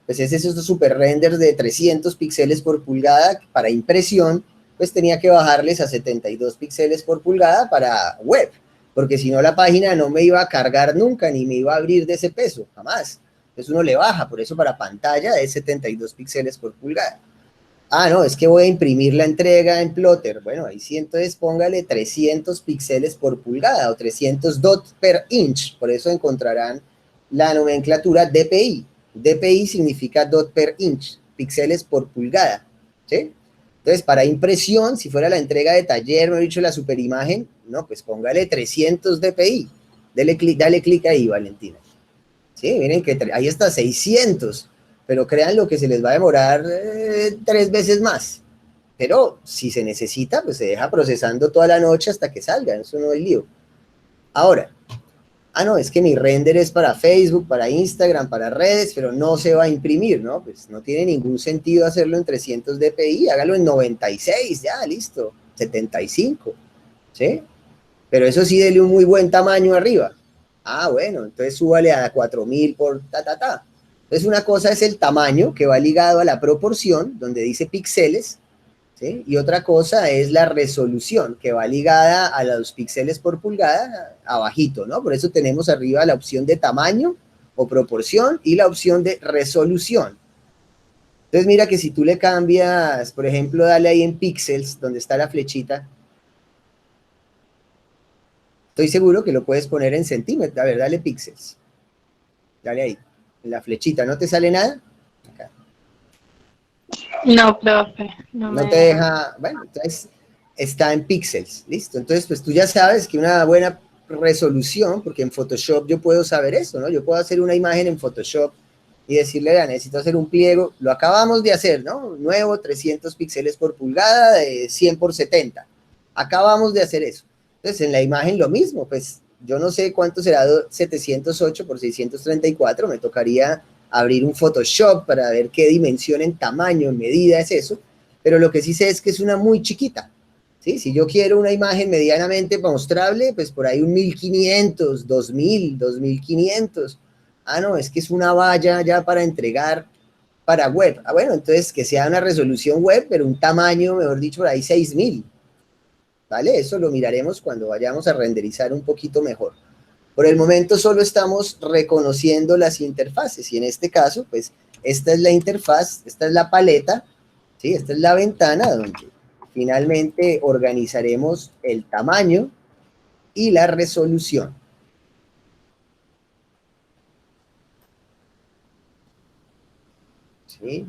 pues es esos super renders de 300 píxeles por pulgada para impresión, pues tenía que bajarles a 72 píxeles por pulgada para web, porque si no la página no me iba a cargar nunca, ni me iba a abrir de ese peso, jamás. Entonces uno le baja, por eso para pantalla es 72 píxeles por pulgada. Ah, no, es que voy a imprimir la entrega en Plotter. Bueno, ahí sí, entonces póngale 300 píxeles por pulgada o 300 dots per inch. Por eso encontrarán la nomenclatura DPI. DPI significa dot per inch, píxeles por pulgada. ¿Sí? Entonces, para impresión, si fuera la entrega de taller, me he dicho la superimagen, no, pues póngale 300 DPI. Dale clic ahí, Valentina. Sí, miren que ahí está 600. Pero crean lo que se les va a demorar 3 veces más. Pero si se necesita, pues se deja procesando toda la noche hasta que salga, eso no es lío. Ahora, no, es que mi render es para Facebook, para Instagram, para redes, pero no se va a imprimir, ¿no? Pues no tiene ningún sentido hacerlo en 300 dpi, hágalo en 96, ya, listo, 75, ¿sí? Pero eso sí, dele un muy buen tamaño arriba. Bueno, entonces súbale a 4000 por ta. Entonces una cosa es el tamaño, que va ligado a la proporción, donde dice píxeles, ¿sí? Y otra cosa es la resolución, que va ligada a los píxeles por pulgada, abajito, ¿no? Por eso tenemos arriba la opción de tamaño o proporción y la opción de resolución. Entonces mira que si tú le cambias, por ejemplo, dale ahí en píxeles, donde está la flechita. Estoy seguro que lo puedes poner en centímetros. A ver, dale píxeles. Dale ahí. En la flechita, ¿no te sale nada? Acá. No, profe. No te deja. Bueno, entonces está en píxeles, ¿listo? Entonces, pues tú ya sabes que una buena resolución, porque en Photoshop yo puedo saber eso, ¿no? Yo puedo hacer una imagen en Photoshop y decirle, necesito hacer un pliego. Lo acabamos de hacer, ¿no? Nuevo, 300 píxeles por pulgada, de 100 por 70. Acabamos de hacer eso. Entonces, en la imagen lo mismo, pues yo no sé cuánto será 708 por 634, me tocaría abrir un Photoshop para ver qué dimensión en tamaño, en medida es eso, pero lo que sí sé es que es una muy chiquita, ¿sí? Si yo quiero una imagen medianamente mostrable, pues por ahí un 1500, 2000, 2500, no, es que es una valla ya para entregar para web, bueno, entonces que sea una resolución web, pero un tamaño, mejor dicho, por ahí 6000, ¿vale? Eso lo miraremos cuando vayamos a renderizar un poquito mejor. Por el momento solo estamos reconociendo las interfaces y en este caso, pues, esta es la interfaz, esta es la paleta, ¿sí? Esta es la ventana donde finalmente organizaremos el tamaño y la resolución. ¿Sí?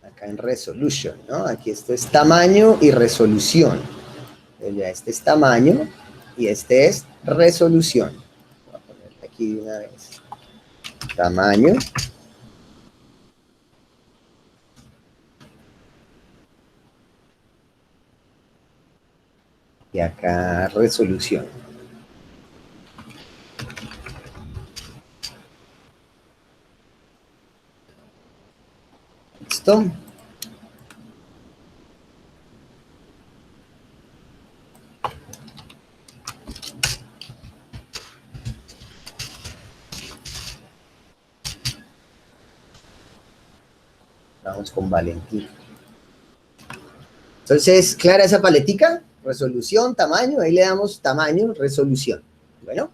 Acá en resolution, ¿no? Aquí esto es tamaño y resolución. Ya este es tamaño y este es resolución. Voy a ponerle aquí de una vez. Tamaño. Y acá resolución. ¿Listo? Vamos con Valentín. Entonces, ¿clara esa paletica? Resolución, tamaño, ahí le damos tamaño, resolución. Bueno,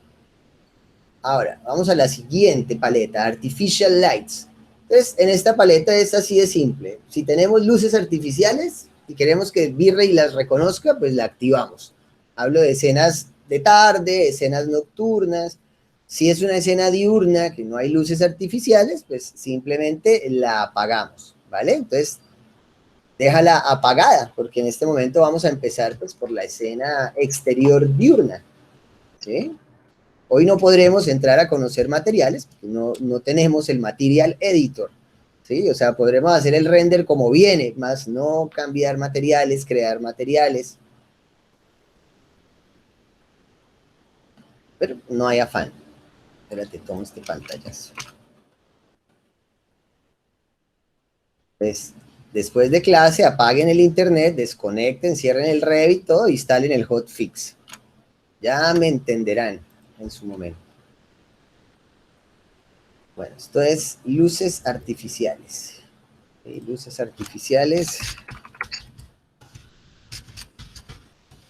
ahora vamos a la siguiente paleta, Artificial Lights. Entonces, en esta paleta es así de simple. Si tenemos luces artificiales y queremos que V-Ray las reconozca, pues la activamos. Hablo de escenas de tarde, escenas nocturnas. Si es una escena diurna, que no hay luces artificiales, pues simplemente la apagamos, ¿vale? Entonces, déjala apagada, porque en este momento vamos a empezar pues, por la escena exterior diurna, ¿sí? Hoy no podremos entrar a conocer materiales, porque no tenemos el material editor, ¿sí? O sea, podremos hacer el render como viene, más no cambiar materiales, crear materiales. Pero no hay afán. Espérate, tomo este pantallazo. Pues, después de clase, apaguen el internet, desconecten, cierren el Revit, todo, instalen el hotfix. Ya me entenderán en su momento. Bueno, esto es luces artificiales. Luces artificiales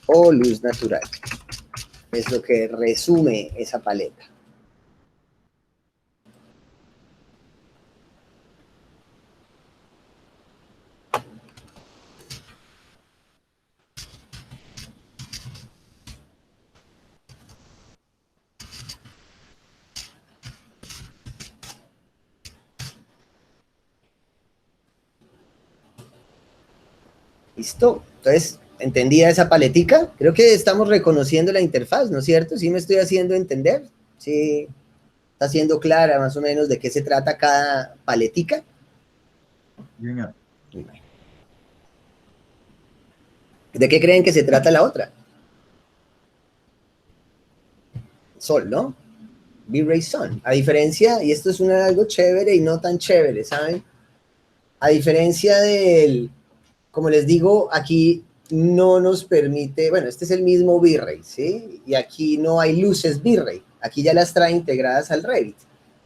o luz natural. Es lo que resume esa paleta. ¿Listo? Entonces, ¿entendía esa paletica? Creo que estamos reconociendo la interfaz, ¿no es cierto? ¿Sí me estoy haciendo entender? ¿Sí está siendo clara más o menos de qué se trata cada paletica? Señor. ¿De qué creen que se trata la otra? Sol, ¿no? V-Ray Sun. A diferencia, y esto es algo chévere y no tan chévere, ¿saben? A diferencia del, como les digo, aquí no nos permite, bueno, este es el mismo V-Ray, ¿sí? Y aquí no hay luces V-Ray, aquí ya las trae integradas al Revit.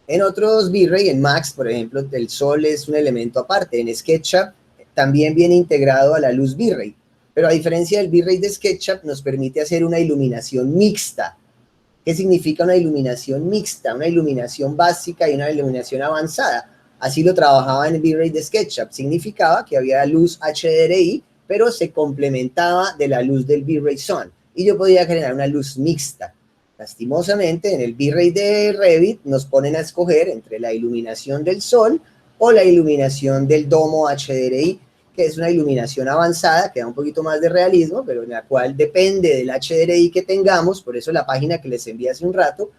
En otros V-Ray, en Max, por ejemplo, el sol es un elemento aparte. En SketchUp también viene integrado a la luz V-Ray, pero a diferencia del V-Ray de SketchUp, nos permite hacer una iluminación mixta. ¿Qué significa una iluminación mixta? Una iluminación básica y una iluminación avanzada. Así lo trabajaba en el V-Ray de SketchUp. Significaba que había luz HDRI, pero se complementaba de la luz del V-Ray Sun. Y yo podía generar una luz mixta. Lastimosamente, en el V-Ray de Revit nos ponen a escoger entre la iluminación del sol o la iluminación del domo HDRI, que es una iluminación avanzada, que da un poquito más de realismo, pero en la cual depende del HDRI que tengamos, por eso la página que les envié hace un rato,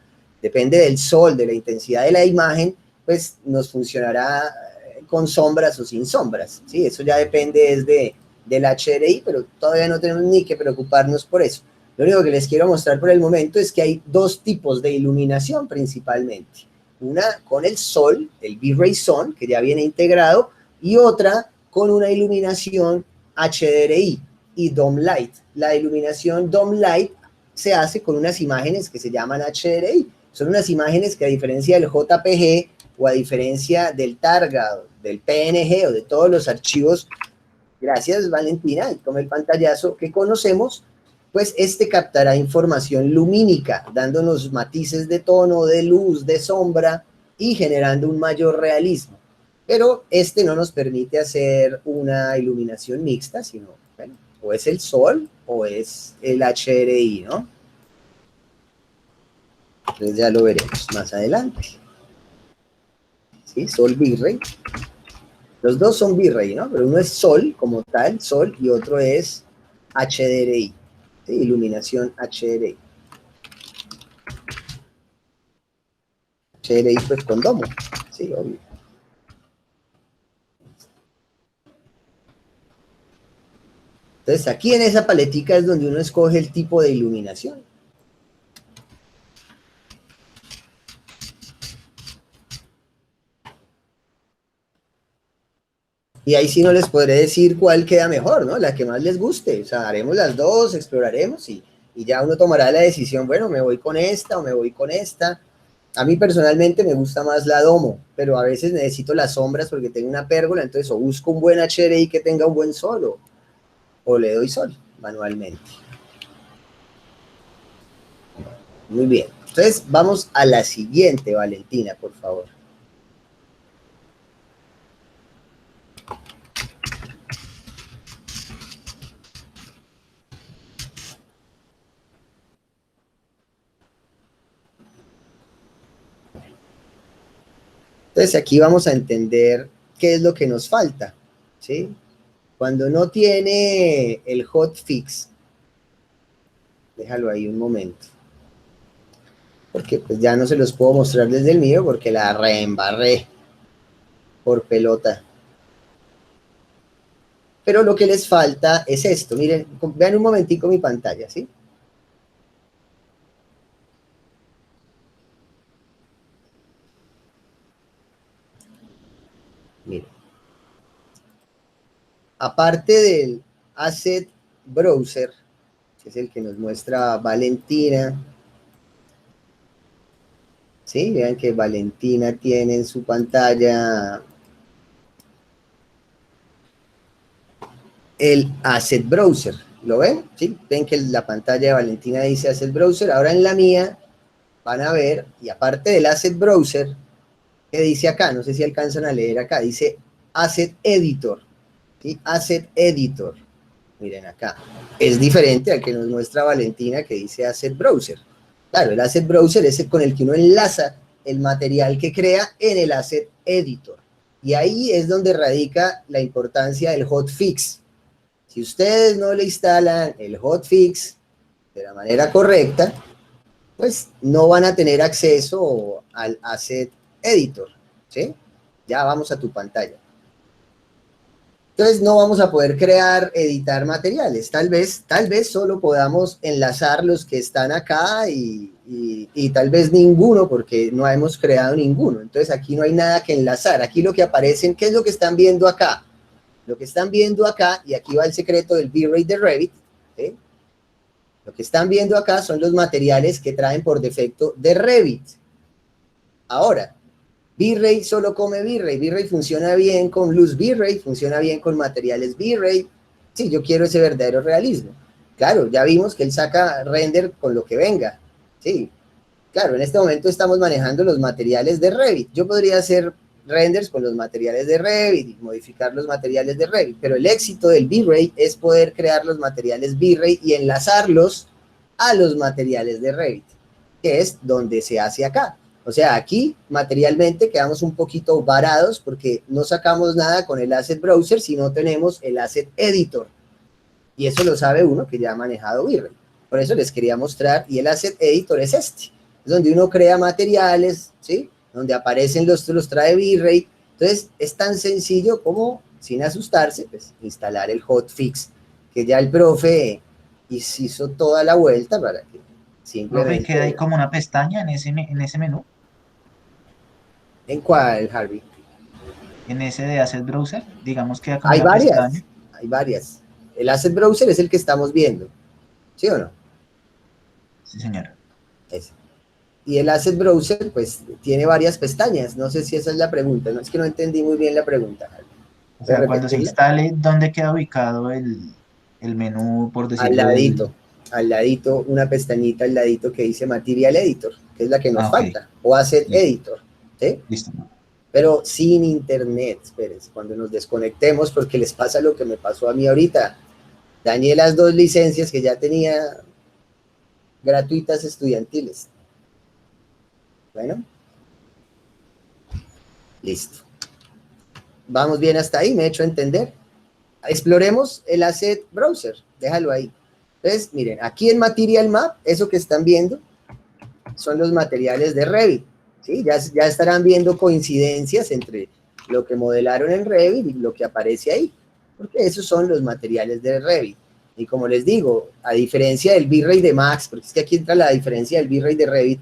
depende del sol, de la intensidad de la imagen, pues nos funcionará con sombras o sin sombras, ¿sí? Eso ya depende del HDRI, pero todavía no tenemos ni que preocuparnos por eso. Lo único que les quiero mostrar por el momento es que hay dos tipos de iluminación principalmente. Una con el sol, el V-Ray Sun, que ya viene integrado, y otra con una iluminación HDRI y Dome Light. La iluminación Dome Light se hace con unas imágenes que se llaman HDRI. Son unas imágenes que a diferencia del JPG o a diferencia del Targa, del PNG o de todos los archivos, gracias Valentina, y toma el pantallazo que conocemos, pues este captará información lumínica, dándonos matices de tono, de luz, de sombra y generando un mayor realismo. Pero este no nos permite hacer una iluminación mixta, sino, bueno, o es el sol o es el HDRI, ¿no? Entonces ya lo veremos más adelante. ¿Sí? Sol V-Ray. Los dos son V-Ray, ¿no? Pero uno es sol como tal, sol, y otro es HDRI. ¿Sí? Iluminación HDRI. HDRI pues con domo. Sí, obvio. Entonces aquí en esa paletica es donde uno escoge el tipo de iluminación. Y ahí sí no les podré decir cuál queda mejor, ¿no? La que más les guste. O sea, haremos las dos, exploraremos y ya uno tomará la decisión, bueno, me voy con esta o me voy con esta. A mí personalmente me gusta más la domo, pero a veces necesito las sombras porque tengo una pérgola, entonces o busco un buen HDRI que tenga un buen sol o le doy sol manualmente. Muy bien. Entonces vamos a la siguiente, Valentina, por favor. Entonces aquí vamos a entender qué es lo que nos falta, ¿sí? Cuando no tiene el hotfix, déjalo ahí un momento, porque pues ya no se los puedo mostrar desde el mío porque la reembarré por pelota. Pero lo que les falta es esto. Miren, vean un momentico mi pantalla, ¿sí? Miren. Aparte del Asset Browser, que es el que nos muestra Valentina, ¿sí? Vean que Valentina tiene en su pantalla el Asset Browser. ¿Lo ven? ¿Sí? Ven que la pantalla de Valentina dice Asset Browser. Ahora en la mía van a ver, y aparte del Asset Browser, ¿qué dice acá? No sé si alcanzan a leer acá. Dice Asset Editor. ¿Sí? Asset Editor. Miren acá. Es diferente al que nos muestra Valentina, que dice Asset Browser. Claro, el Asset Browser es el con el que uno enlaza el material que crea en el Asset Editor. Y ahí es donde radica la importancia del hotfix. Si ustedes no le instalan el hotfix de la manera correcta, pues no van a tener acceso al Asset Editor, ¿sí? Ya vamos a tu pantalla. Entonces no vamos a poder crear, editar materiales. Tal vez solo podamos enlazar los que están acá y tal vez ninguno, porque no hemos creado ninguno. Entonces aquí no hay nada que enlazar. Aquí lo que aparecen, ¿qué es lo que están viendo acá? Lo que están viendo acá, y aquí va el secreto del V-Ray de Revit, ¿sí? Lo que están viendo acá son los materiales que traen por defecto de Revit. Ahora, V-Ray solo come V-Ray. V-Ray funciona bien con luz V-Ray, funciona bien con materiales V-Ray. Sí, yo quiero ese verdadero realismo. Claro, ya vimos que él saca render con lo que venga. Sí, claro, en este momento estamos manejando los materiales de Revit. Yo podría hacer renders con los materiales de Revit y modificar los materiales de Revit, pero el éxito del V-Ray es poder crear los materiales V-Ray y enlazarlos a los materiales de Revit, que es donde se hace acá. O sea, aquí materialmente quedamos un poquito varados porque no sacamos nada con el Asset Browser si no tenemos el Asset Editor. Y eso lo sabe uno que ya ha manejado V-Ray. Por eso les quería mostrar, y el Asset Editor es este. Es donde uno crea materiales, ¿sí? Donde aparecen los trae V-Ray. Entonces, es tan sencillo como, sin asustarse, pues, instalar el hotfix, que ya el profe hizo toda la vuelta para que simplemente... Profe, queda ahí como una pestaña en ese menú. ¿En cuál, Harvey? En ese de Asset Browser, digamos queda como Hay una varias, pestaña. hay varias. El Asset Browser es el que estamos viendo, ¿sí o no? Sí, señor. Ese. Y el Asset Browser, pues, tiene varias pestañas. No sé si esa es la pregunta. No, es que no entendí muy bien la pregunta. O sea, cuando se instale, ¿dónde queda ubicado el menú, por decirlo? Al ladito, una pestañita al ladito que dice Material Editor, que es la que nos falta, o Asset Listo. Editor, ¿sí? Listo. Pero sin internet, espérense, cuando nos desconectemos, porque les pasa lo que me pasó a mí ahorita. Dañé las 2 licencias que ya tenía gratuitas estudiantiles. Bueno, listo. Vamos bien hasta ahí, me he hecho entender. Exploremos el Asset Browser, déjalo ahí. Entonces, miren, aquí en Material Map, eso que están viendo son los materiales de Revit, ¿sí? Ya estarán viendo coincidencias entre lo que modelaron en Revit y lo que aparece ahí, porque esos son los materiales de Revit. Y como les digo, a diferencia del V-Ray de Max, porque es que aquí entra la diferencia del V-Ray de Revit,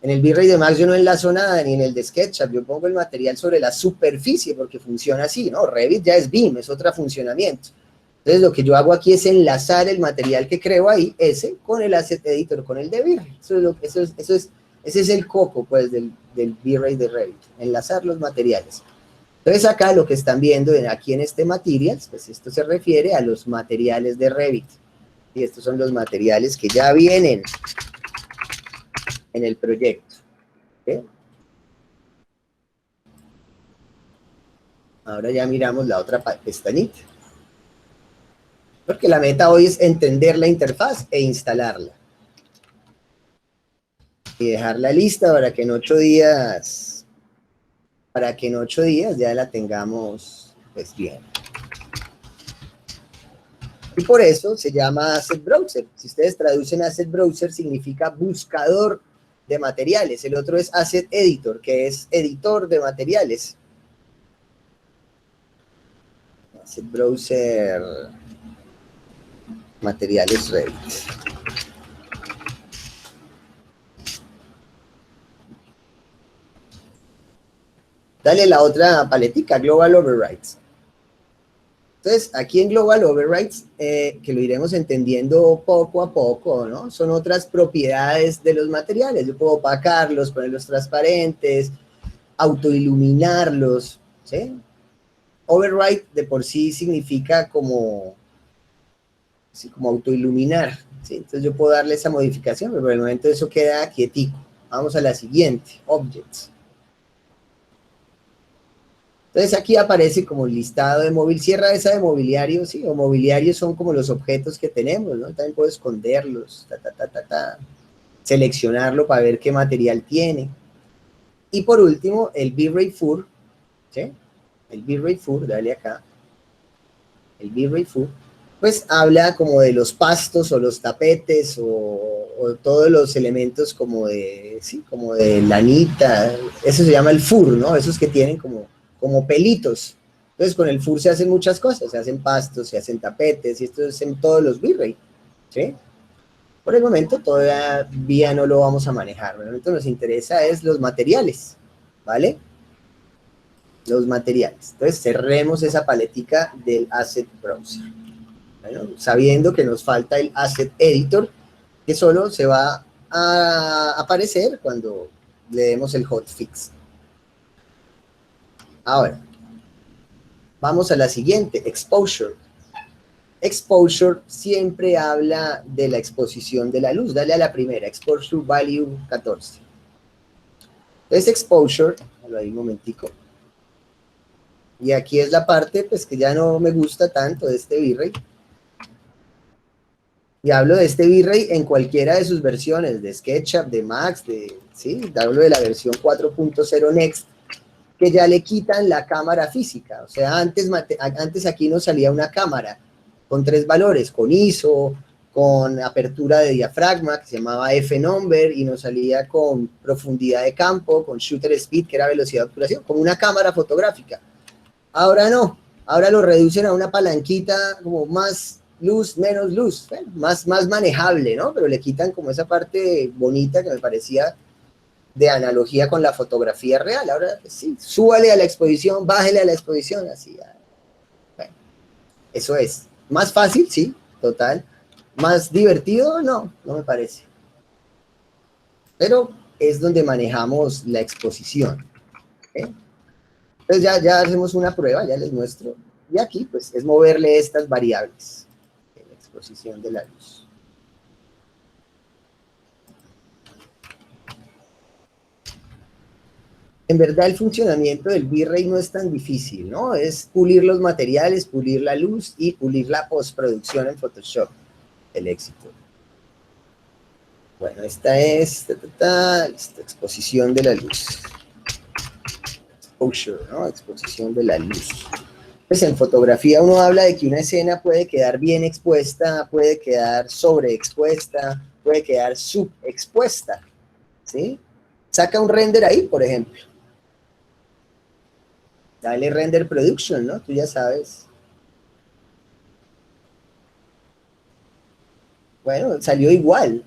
en el V-Ray de Max yo no enlazo nada, ni en el de SketchUp, yo pongo el material sobre la superficie porque funciona así, ¿no? Revit ya es BIM, es otro funcionamiento. Entonces lo que yo hago aquí es enlazar el material que creo ahí, ese, con el Asset Editor, con el de V-Ray. Ese es el coco, pues, del V-Ray de Revit, enlazar los materiales. Entonces acá lo que están viendo aquí en este Materials, pues esto se refiere a los materiales de Revit. Y estos son los materiales que ya vienen en el proyecto. ¿Okay? Ahora ya miramos la otra pestañita. Porque la meta hoy es entender la interfaz e instalarla. Y dejarla lista para que en 8 días para que en 8 días ya la tengamos pues bien. Y por eso se llama Asset Browser. Si ustedes traducen Asset Browser, significa buscador de materiales. El otro es Asset Editor, que es editor de materiales. Asset Browser, materiales Revit. Dale la otra paletica, Global Overrides. Entonces, aquí en Global Overrides, que lo iremos entendiendo poco a poco, ¿no? Son otras propiedades de los materiales. Yo puedo opacarlos, ponerlos transparentes, autoiluminarlos, ¿sí? Override de por sí significa como autoiluminar, ¿sí? Entonces yo puedo darle esa modificación, pero por el momento eso queda quietico. Vamos a la siguiente, Objects. Entonces aquí aparece como el listado de móvil, cierra esa de mobiliario, sí, o mobiliarios son como los objetos que tenemos, ¿no? También puedo esconderlos, seleccionarlo para ver qué material tiene. Y por último, el V-Ray FUR, ¿sí? El V-Ray FUR, dale acá. El V-Ray FUR, pues habla como de los pastos o los tapetes o todos los elementos como de, sí, como de lanita. Eso se llama el FUR, ¿no? Esos que tienen como pelitos. Entonces con el FUR se hacen muchas cosas, se hacen pastos, se hacen tapetes, y esto es en todos los V-Ray, ¿sí? Por el momento todavía no lo vamos a manejar. Por el momento nos interesa es los materiales, ¿vale? Los materiales. Entonces cerremos esa paletica del Asset Browser. Bueno, sabiendo que nos falta el Asset Editor, que solo se va a aparecer cuando le demos el hotfix. Ahora, vamos a la siguiente, Exposure. Exposure siempre habla de la exposición de la luz. Dale a la primera, Exposure Value 14. Entonces, Exposure, ahí un momentico. Y aquí es la parte, pues, que ya no me gusta tanto de este V-Ray. Y hablo de este V-Ray en cualquiera de sus versiones, de SketchUp, de Max, ¿sí? Hablo de la versión 4.0 Next, que ya le quitan la cámara física. O sea, antes aquí nos salía una cámara con 3 valores, con ISO, con apertura de diafragma, que se llamaba F-number, y nos salía con profundidad de campo, con shutter speed, que era velocidad de obturación, como una cámara fotográfica. Ahora no, ahora lo reducen a una palanquita como más luz, menos luz, bueno, más manejable, ¿no? Pero le quitan como esa parte bonita que me parecía de analogía con la fotografía real. Ahora, pues sí, súbale a la exposición, bájele a la exposición, así. Bueno, eso es. Más fácil, sí, total. Más divertido, no me parece. Pero es donde manejamos la exposición. ¿Okay? Entonces ya hacemos una prueba, ya les muestro. Y aquí, pues, es moverle estas variables de la exposición de la luz. En verdad el funcionamiento del V-Ray no es tan difícil, ¿no? Es pulir los materiales, pulir la luz y pulir la postproducción en Photoshop. El éxito. Bueno, esta es esta exposición de la luz. Exposure, ¿no? Exposición de la luz. Pues en fotografía uno habla de que una escena puede quedar bien expuesta, puede quedar sobreexpuesta, puede quedar subexpuesta, ¿sí? Saca un render ahí, por ejemplo. Dale render production, ¿no? Tú ya sabes. Bueno, salió igual.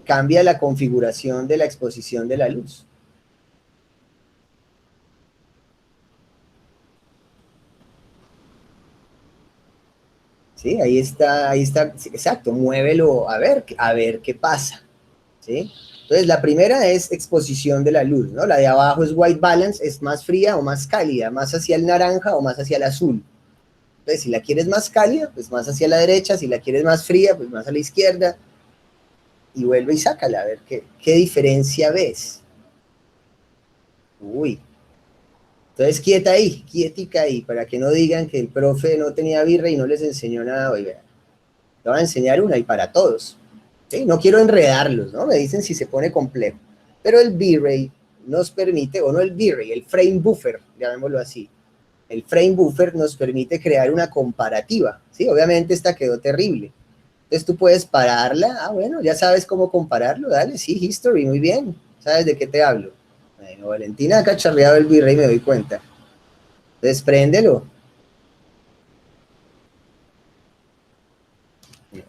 Cambia la configuración de la exposición de la luz. Sí, ahí está, exacto, muévelo a ver qué pasa, ¿sí? Entonces, la primera es exposición de la luz, ¿no? La de abajo es white balance, es más fría o más cálida, más hacia el naranja o más hacia el azul. Entonces, si la quieres más cálida, pues más hacia la derecha, si la quieres más fría, pues más a la izquierda, y vuelve y sácala, a ver qué diferencia ves. Uy. Entonces, quieta ahí, quietica ahí, para que no digan que el profe no tenía birra y no les enseñó nada hoy, vean. Le voy a enseñar una y para todos. ¿Sí? No quiero enredarlos, ¿no? Me dicen si se pone complejo. Pero el V-Ray nos permite, o no el V-Ray, el frame buffer, llamémoslo así. El frame buffer nos permite crear una comparativa, ¿sí? Obviamente esta quedó terrible. Entonces tú puedes pararla, bueno, ya sabes cómo compararlo, dale, sí, history, muy bien. ¿Sabes de qué te hablo? Bueno, Valentina ha cacharreado el V-Ray, me doy cuenta. Entonces préndelo.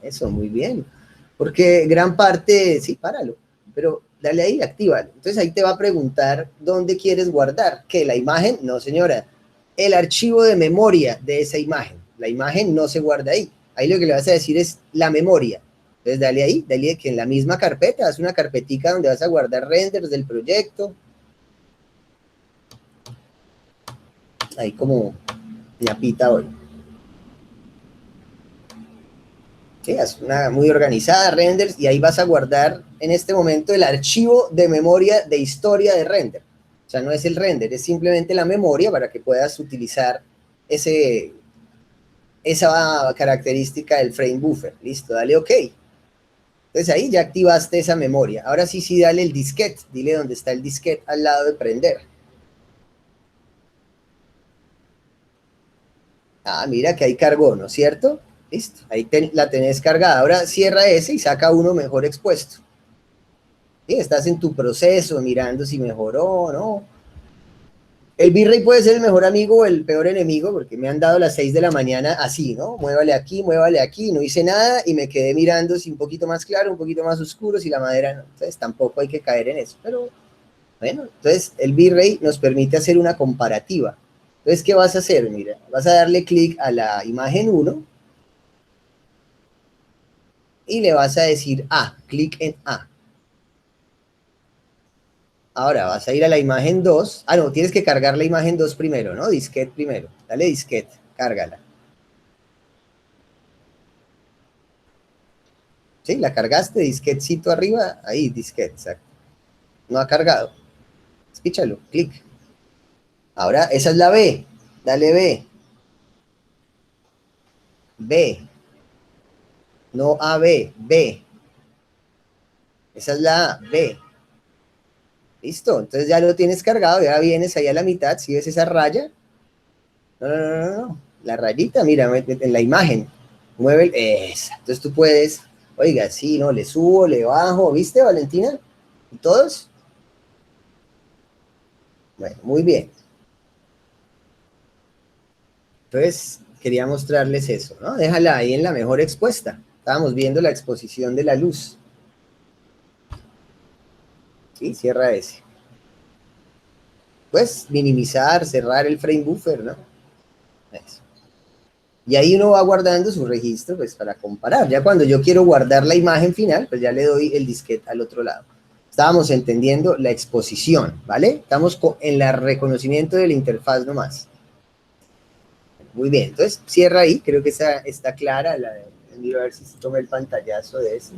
Eso, muy bien. Porque gran parte, sí, páralo, pero dale ahí, actívalo. Entonces ahí te va a preguntar dónde quieres guardar. ¿Qué? ¿La imagen? No, señora. El archivo de memoria de esa imagen. La imagen no se guarda ahí. Ahí lo que le vas a decir es la memoria. Entonces dale ahí, dale que en la misma carpeta, haz una carpetica donde vas a guardar renders del proyecto. Ahí como ñapita hoy. Sí, es una muy organizada, renders, y ahí vas a guardar en este momento el archivo de memoria de historia de render. O sea, no es el render, es simplemente la memoria para que puedas utilizar esa característica del frame buffer. Listo, dale OK. Entonces ahí ya activaste esa memoria. Ahora sí, dale el disquete. Dile dónde está el disquete al lado de prender. Ah, mira que ahí cargó, ¿no es cierto? Listo, ahí la tenés cargada. Ahora cierra ese y saca uno mejor expuesto. ¿Sí? Estás en tu proceso mirando si mejoró o no. El V-Ray puede ser el mejor amigo o el peor enemigo, porque me han dado las 6 de la mañana así, ¿no? Muévale aquí, no hice nada y me quedé mirando si un poquito más claro, un poquito más oscuro, si la madera no. Entonces tampoco hay que caer en eso. Pero bueno, entonces el V-Ray nos permite hacer una comparativa. Entonces, ¿qué vas a hacer? Mira, vas a darle clic a la imagen 1 y le vas a decir A, clic en A. Ahora vas a ir a la imagen 2. Ah, no, tienes que cargar la imagen 2 primero, ¿no? Disquete primero. Dale disquete, cárgala. ¿Sí? ¿La cargaste? Disquetcito arriba. Ahí, disquete, exacto. No ha cargado. Espíchalo, clic. Ahora, esa es la B. Dale B. B. No AB, B. Esa es la A, B. Listo, entonces ya lo tienes cargado, ya vienes ahí a la mitad, ¿sí ves esa raya? No, la rayita, mira, en la imagen, mueve esa, entonces tú puedes, oiga, sí, no, le subo, le bajo, ¿viste, Valentina? ¿Y todos? Bueno, muy bien. Entonces, quería mostrarles eso, ¿no? Déjala ahí en la mejor expuesta, estábamos viendo la exposición de la luz. Sí, cierra ese. Pues minimizar, cerrar el frame buffer, ¿no? Eso. Y ahí uno va guardando su registro, pues para comparar. Ya cuando yo quiero guardar la imagen final, pues ya le doy el disquete al otro lado. Estábamos entendiendo la exposición, ¿vale? Estamos en el reconocimiento de la interfaz nomás. Muy bien, entonces cierra ahí, creo que esa está clara. Miro a ver si se toma el pantallazo de eso.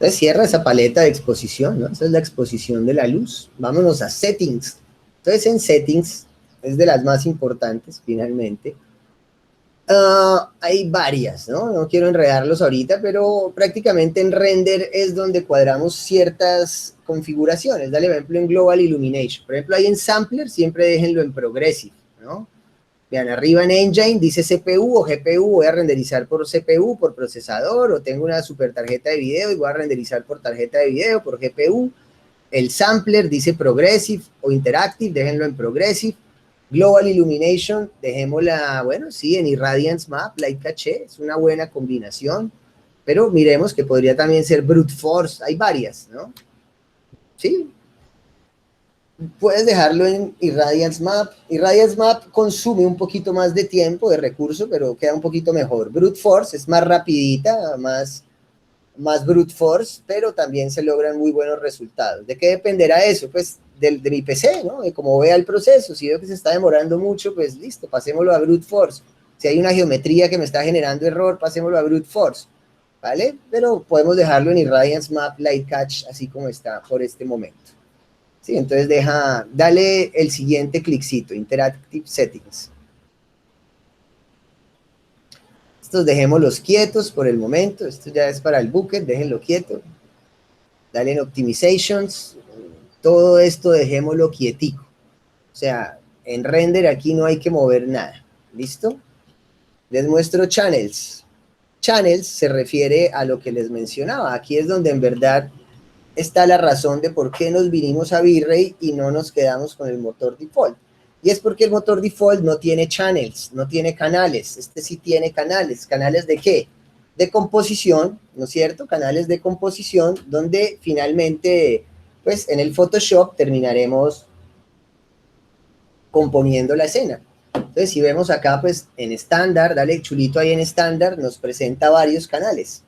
Entonces cierra esa paleta de exposición, ¿no? Esa es la exposición de la luz. Vámonos a Settings. Entonces en Settings, es de las más importantes, finalmente. Hay varias, ¿no? No quiero enredarlos ahorita, pero prácticamente en Render es donde cuadramos ciertas configuraciones. Dale, por ejemplo, en Global Illumination. Por ejemplo, ahí en Sampler siempre déjenlo en Progressive, ¿no? Vean, arriba en Engine dice CPU o GPU, voy a renderizar por CPU, por procesador, o tengo una super tarjeta de video y voy a renderizar por tarjeta de video, por GPU. El Sampler dice Progressive o Interactive, déjenlo en Progressive. Global Illumination, dejémosla, bueno, sí, en Irradiance Map, Light Cache, es una buena combinación, pero miremos que podría también ser Brute Force, hay varias, ¿no? Sí. Puedes dejarlo en Irradiance Map. Irradiance Map consume un poquito más de tiempo, de recurso, pero queda un poquito mejor. Brute Force es más rapidita, más Brute Force, pero también se logran muy buenos resultados. ¿De qué dependerá eso? Pues de mi PC, ¿no? De cómo vea el proceso. Si veo que se está demorando mucho, pues listo, pasémoslo a Brute Force. Si hay una geometría que me está generando error, pasémoslo a Brute Force, ¿vale? Pero podemos dejarlo en Irradiance Map Light Cache, así como está por este momento. ¿sí? Entonces dale el siguiente cliccito, Interactive Settings. Estos dejémoslos quietos por el momento, esto ya es para el bucket, déjenlo quieto. Dale en Optimizations, todo esto dejémoslo quietico. O sea, en render aquí no hay que mover nada, ¿listo? Les muestro Channels. Channels se refiere a lo que les mencionaba, aquí es donde en verdad está la razón de por qué nos vinimos a V-Ray y no nos quedamos con el motor default. Y es porque el motor default no tiene channels, no tiene canales. Este sí tiene canales. ¿Canales de qué? De composición, ¿no es cierto? Canales de composición donde finalmente, pues en el Photoshop terminaremos componiendo la escena. Entonces, si vemos acá, pues en estándar, dale chulito ahí en estándar, nos presenta varios canales.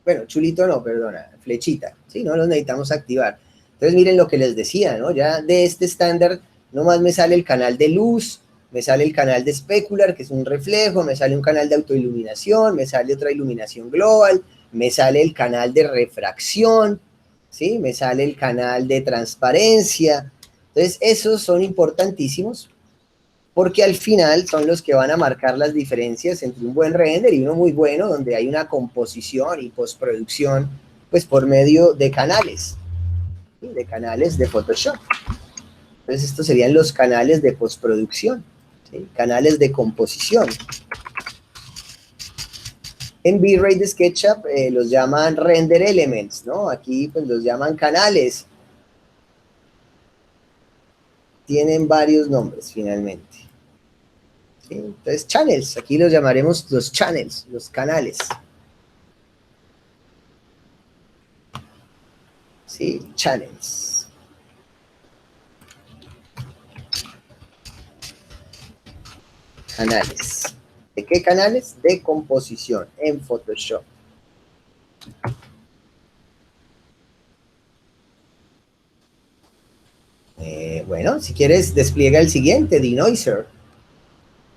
Bueno, chulito no, perdona, flechita, ¿sí? No los necesitamos activar. Entonces, miren lo que les decía, ¿no? Ya de este estándar, nomás me sale el canal de luz, me sale el canal de specular, que es un reflejo, me sale un canal de autoiluminación, me sale otra iluminación global, me sale el canal de refracción, ¿sí? Me sale el canal de transparencia. Entonces, esos son importantísimos, porque al final son los que van a marcar las diferencias entre un buen render y uno muy bueno, donde hay una composición y postproducción, pues por medio de canales, ¿sí? De canales de Photoshop. Entonces estos serían los canales de postproducción, ¿sí? Canales de composición. En V-Ray de SketchUp los llaman render elements, ¿no? Aquí pues los llaman canales. Tienen varios nombres finalmente. ¿Sí? Entonces, channels, aquí los llamaremos los channels, los canales. ¿Sí? Channels. Canales. ¿De qué canales? De composición en Photoshop. Bueno, si quieres, despliega el siguiente, Denoiser.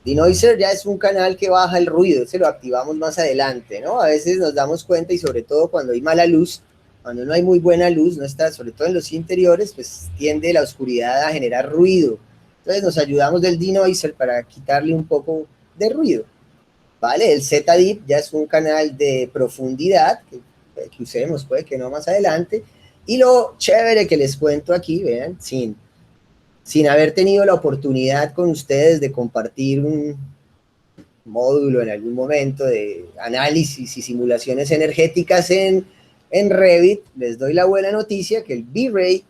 Denoiser ya es un canal que baja el ruido, ese lo activamos más adelante, ¿no? A veces nos damos cuenta, y sobre todo cuando hay mala luz, cuando no hay muy buena luz, no está, sobre todo en los interiores, pues tiende la oscuridad a generar ruido. Entonces nos ayudamos del Denoiser para quitarle un poco de ruido, ¿vale? El ZDIP ya es un canal de profundidad, que usemos, puede que no más adelante. Y lo chévere que les cuento aquí, vean, sin haber tenido la oportunidad con ustedes de compartir un módulo en algún momento de análisis y simulaciones energéticas en Revit, les doy la buena noticia que el V-Ray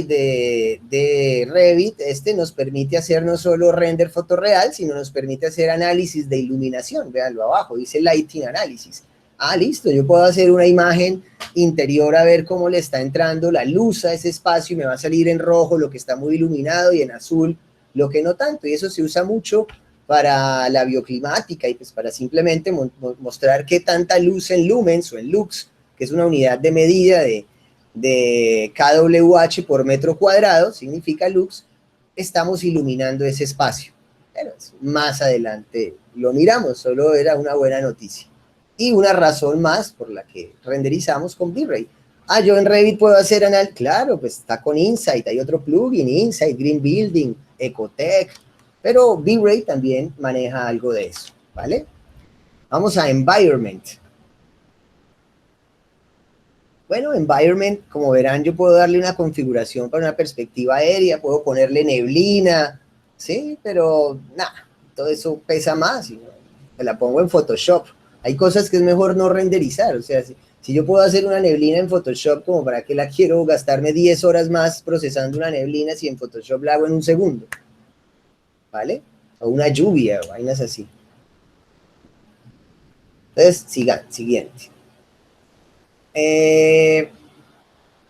de Revit, nos permite hacer no solo render fotorreal, sino nos permite hacer análisis de iluminación. Véanlo abajo, dice Lighting Analysis. Ah, listo, yo puedo hacer una imagen interior a ver cómo le está entrando la luz a ese espacio y me va a salir en rojo lo que está muy iluminado y en azul lo que no tanto. Y eso se usa mucho para la bioclimática y pues para simplemente mostrar qué tanta luz en lumens o en lux, que es una unidad de medida de kWh por metro cuadrado, significa lux, estamos iluminando ese espacio. Pero más adelante lo miramos, solo era una buena noticia. Y una razón más por la que renderizamos con V-Ray. Ah, yo en Revit puedo hacer análisis. Claro, pues está con Insight, hay otro plugin, Insight, Green Building, Ecotech, pero V-Ray también maneja algo de eso, ¿vale? Vamos a Environment. Bueno, Environment, como verán, yo puedo darle una configuración para una perspectiva aérea, puedo ponerle neblina, ¿sí? Pero nada, todo eso pesa más, y me la pongo en Photoshop. Hay cosas que es mejor no renderizar, o sea, si yo puedo hacer una neblina en Photoshop, como para qué la quiero gastarme 10 horas más procesando una neblina si en Photoshop la hago en un segundo, ¿vale? O una lluvia, o vainas así. Entonces, siguiente.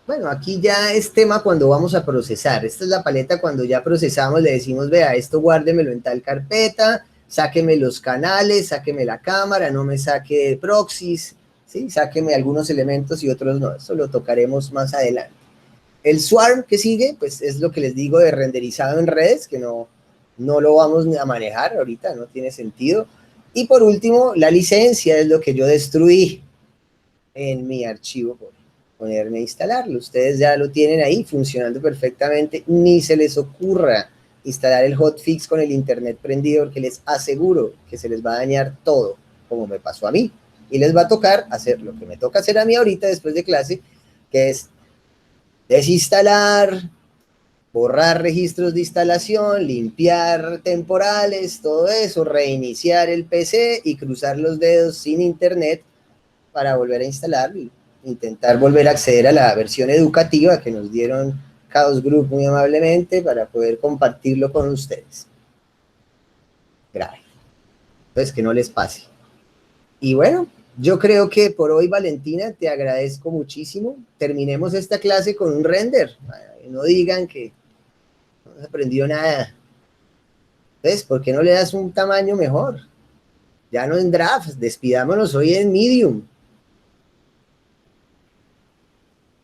Bueno, aquí ya es tema cuando vamos a procesar. Esta es la paleta cuando ya procesamos, le decimos, vea, esto guárdemelo en tal carpeta, sáqueme los canales, sáqueme la cámara, no me saque proxies, ¿sí? Sáqueme algunos elementos y otros no. Eso lo tocaremos más adelante. El Swarm que sigue, pues es lo que les digo de renderizado en redes, que no lo vamos a manejar ahorita, no tiene sentido. Y por último, la licencia es lo que yo destruí en mi archivo. ponerme a instalarlo. Ustedes ya lo tienen ahí funcionando perfectamente, ni se les ocurra instalar el hotfix con el internet prendido, porque les aseguro que se les va a dañar todo, como me pasó a mí, y les va a tocar hacer lo que me toca hacer a mí ahorita después de clase, que es desinstalar, borrar registros de instalación, limpiar temporales, todo eso, reiniciar el PC y cruzar los dedos sin internet para volver a instalarlo y intentar volver a acceder a la versión educativa que nos dieron Chaos Group muy amablemente para poder compartirlo con ustedes. Grave. Entonces, que no les pase. Y bueno, yo creo que por hoy, Valentina, te agradezco muchísimo. Terminemos esta clase con un render. No digan que no se aprendió nada. Entonces, ¿por qué no le das un tamaño mejor? Ya no en draft, despidámonos hoy en medium.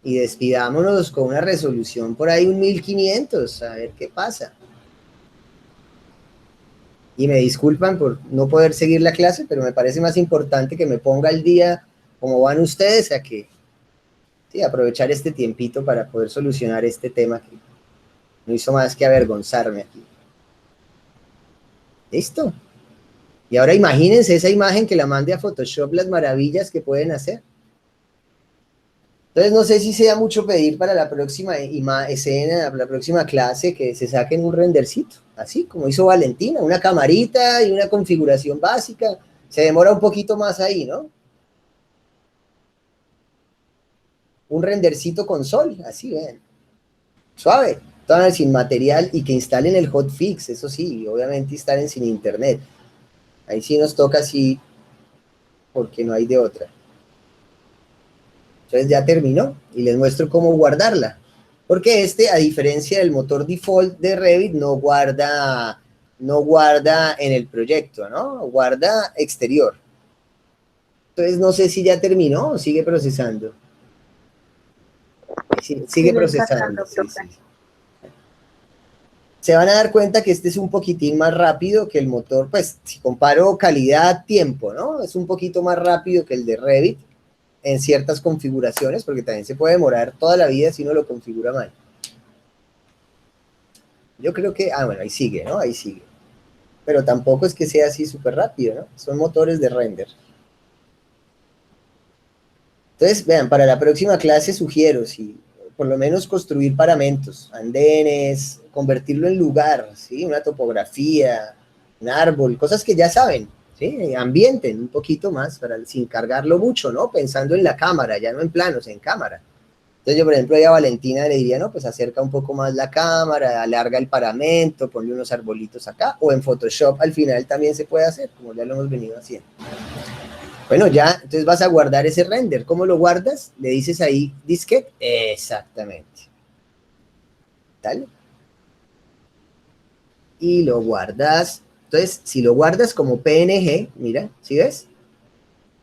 Y despidámonos con una resolución por ahí, un 1500, a ver qué pasa. Y me disculpan por no poder seguir la clase, pero me parece más importante que me ponga al día como van ustedes, a que sí, aprovechar este tiempito para poder solucionar este tema que no hizo más que avergonzarme aquí. ¿Listo? Y ahora imagínense esa imagen que la mande a Photoshop, las maravillas que pueden hacer. Entonces, no sé si sea mucho pedir para la próxima escena, la próxima clase, que se saquen un rendercito, así como hizo Valentina, una camarita y una configuración básica. Se demora un poquito más ahí, ¿no? Un rendercito con sol, así, vean. Suave, todavía sin material y que instalen el hotfix, eso sí, y obviamente instalen sin internet. Ahí sí nos toca así, porque no hay de otra. Entonces ya terminó y les muestro cómo guardarla. Porque a diferencia del motor default de Revit, no guarda en el proyecto, ¿no? Guarda exterior. Entonces no sé si ya terminó o sigue procesando. Sigue procesando. Sí. Se van a dar cuenta que este es un poquitín más rápido que el motor, pues si comparo calidad-tiempo, ¿no? Es un poquito más rápido que el de Revit en ciertas configuraciones, porque también se puede demorar toda la vida si uno lo configura mal. Yo creo que, bueno, ahí sigue, ¿no? Ahí sigue. Pero tampoco es que sea así súper rápido, ¿no? Son motores de render. Entonces, vean, para la próxima clase sugiero, si por lo menos construir paramentos, andenes, convertirlo en lugar, ¿sí? Una topografía, un árbol, cosas que ya saben, ¿sí? Ambienten un poquito más, sin cargarlo mucho, ¿no? Pensando en la cámara, ya no en planos, en cámara. Entonces yo, por ejemplo, a Valentina le diría, no, pues acerca un poco más la cámara, alarga el paramento, ponle unos arbolitos acá, o en Photoshop al final también se puede hacer, como ya lo hemos venido haciendo. Bueno, ya, entonces vas a guardar ese render. ¿Cómo lo guardas? Le dices ahí, disquete. Exactamente. ¿Tal? Y lo guardas. Entonces, si lo guardas como PNG, mira, ¿sí ves?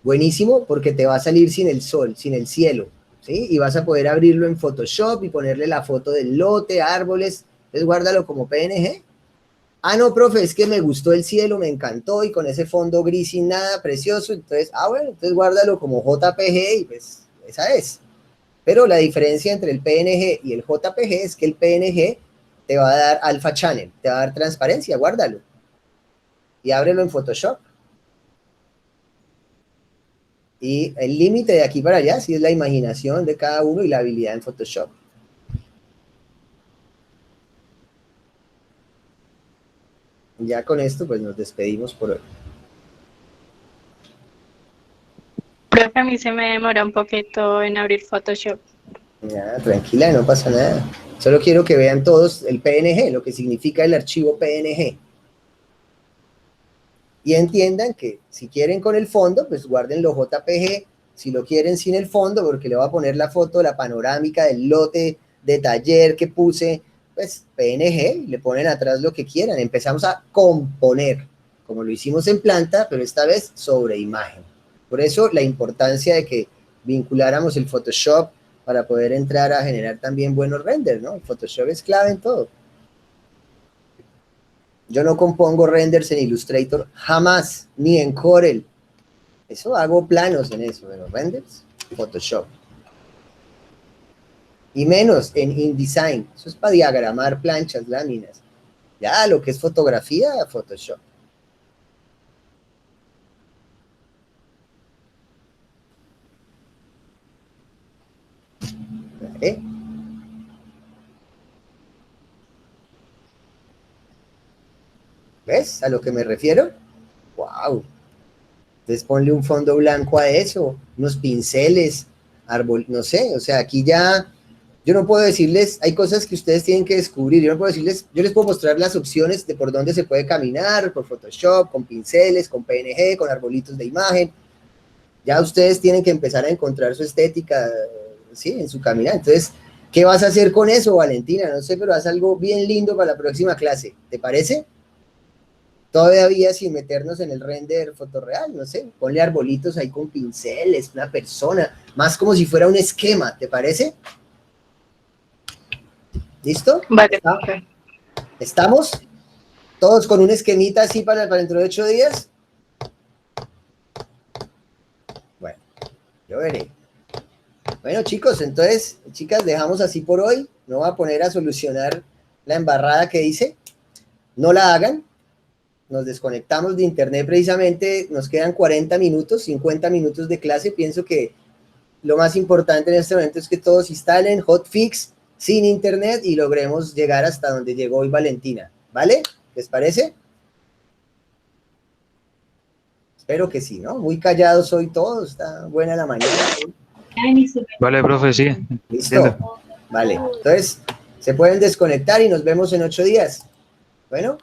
Buenísimo, porque te va a salir sin el sol, sin el cielo, ¿sí? Y vas a poder abrirlo en Photoshop y ponerle la foto del lote, árboles. Entonces, guárdalo como PNG. Ah, no, profe, es que me gustó el cielo, me encantó, y con ese fondo gris sin nada, precioso. Entonces, bueno, entonces guárdalo como JPG y pues esa es. Pero la diferencia entre el PNG y el JPG es que el PNG te va a dar alpha channel, te va a dar transparencia, guárdalo. Y ábrelo en Photoshop. Y el límite de aquí para allá sí es la imaginación de cada uno y la habilidad en Photoshop. Ya con esto pues nos despedimos por hoy. Profe, a mí se me demora un poquito en abrir Photoshop. Ya, tranquila, no pasa nada. Solo quiero que vean todos el PNG, lo que significa el archivo PNG. Y entiendan que si quieren con el fondo, pues guárdenlo JPG. Si lo quieren sin el fondo, porque le voy a poner la foto, la panorámica del lote de taller que puse, pues PNG, y le ponen atrás lo que quieran. Empezamos a componer, como lo hicimos en planta, pero esta vez sobre imagen. Por eso la importancia de que vinculáramos el Photoshop para poder entrar a generar también buenos renders, ¿no? El Photoshop es clave en todo. Yo no compongo renders en Illustrator jamás, ni en Corel. Eso hago planos en eso, pero renders, Photoshop. y menos en InDesign. Eso es para diagramar planchas, láminas. Ya lo que es fotografía, Photoshop. ¿Vale? ¿Ves a lo que me refiero? ¡Wow! Entonces ponle un fondo blanco a eso, unos pinceles, árbol, no sé, o sea, aquí ya, yo no puedo decirles, hay cosas que ustedes tienen que descubrir, yo no puedo decirles, yo les puedo mostrar las opciones de por dónde se puede caminar, por Photoshop, con pinceles, con PNG, con arbolitos de imagen, ya ustedes tienen que empezar a encontrar su estética, ¿sí? En su caminar. Entonces, ¿qué vas a hacer con eso, Valentina? No sé, pero haz algo bien lindo para la próxima clase, ¿te parece? Todavía sin meternos en el render fotorreal, no sé, ponle arbolitos ahí con pinceles, una persona, más como si fuera un esquema, ¿te parece? ¿Listo? Vale. ¿Estamos? ¿Todos con un esquemita así para dentro de 8 días? Bueno, yo veré. Bueno, chicos, entonces, chicas, dejamos así por hoy. No voy a poner a solucionar la embarrada que hice. No la hagan. Nos desconectamos de internet precisamente, nos quedan 40 minutos, 50 minutos de clase. Pienso que lo más importante en este momento es que todos instalen hotfix sin internet y logremos llegar hasta donde llegó hoy Valentina, ¿vale? ¿Les parece? Espero que sí, ¿no? Muy callados hoy todos, está buena la mañana. Vale, profe, sí. ¿Listo? Entiendo. Vale, entonces se pueden desconectar y nos vemos en 8 días. Bueno.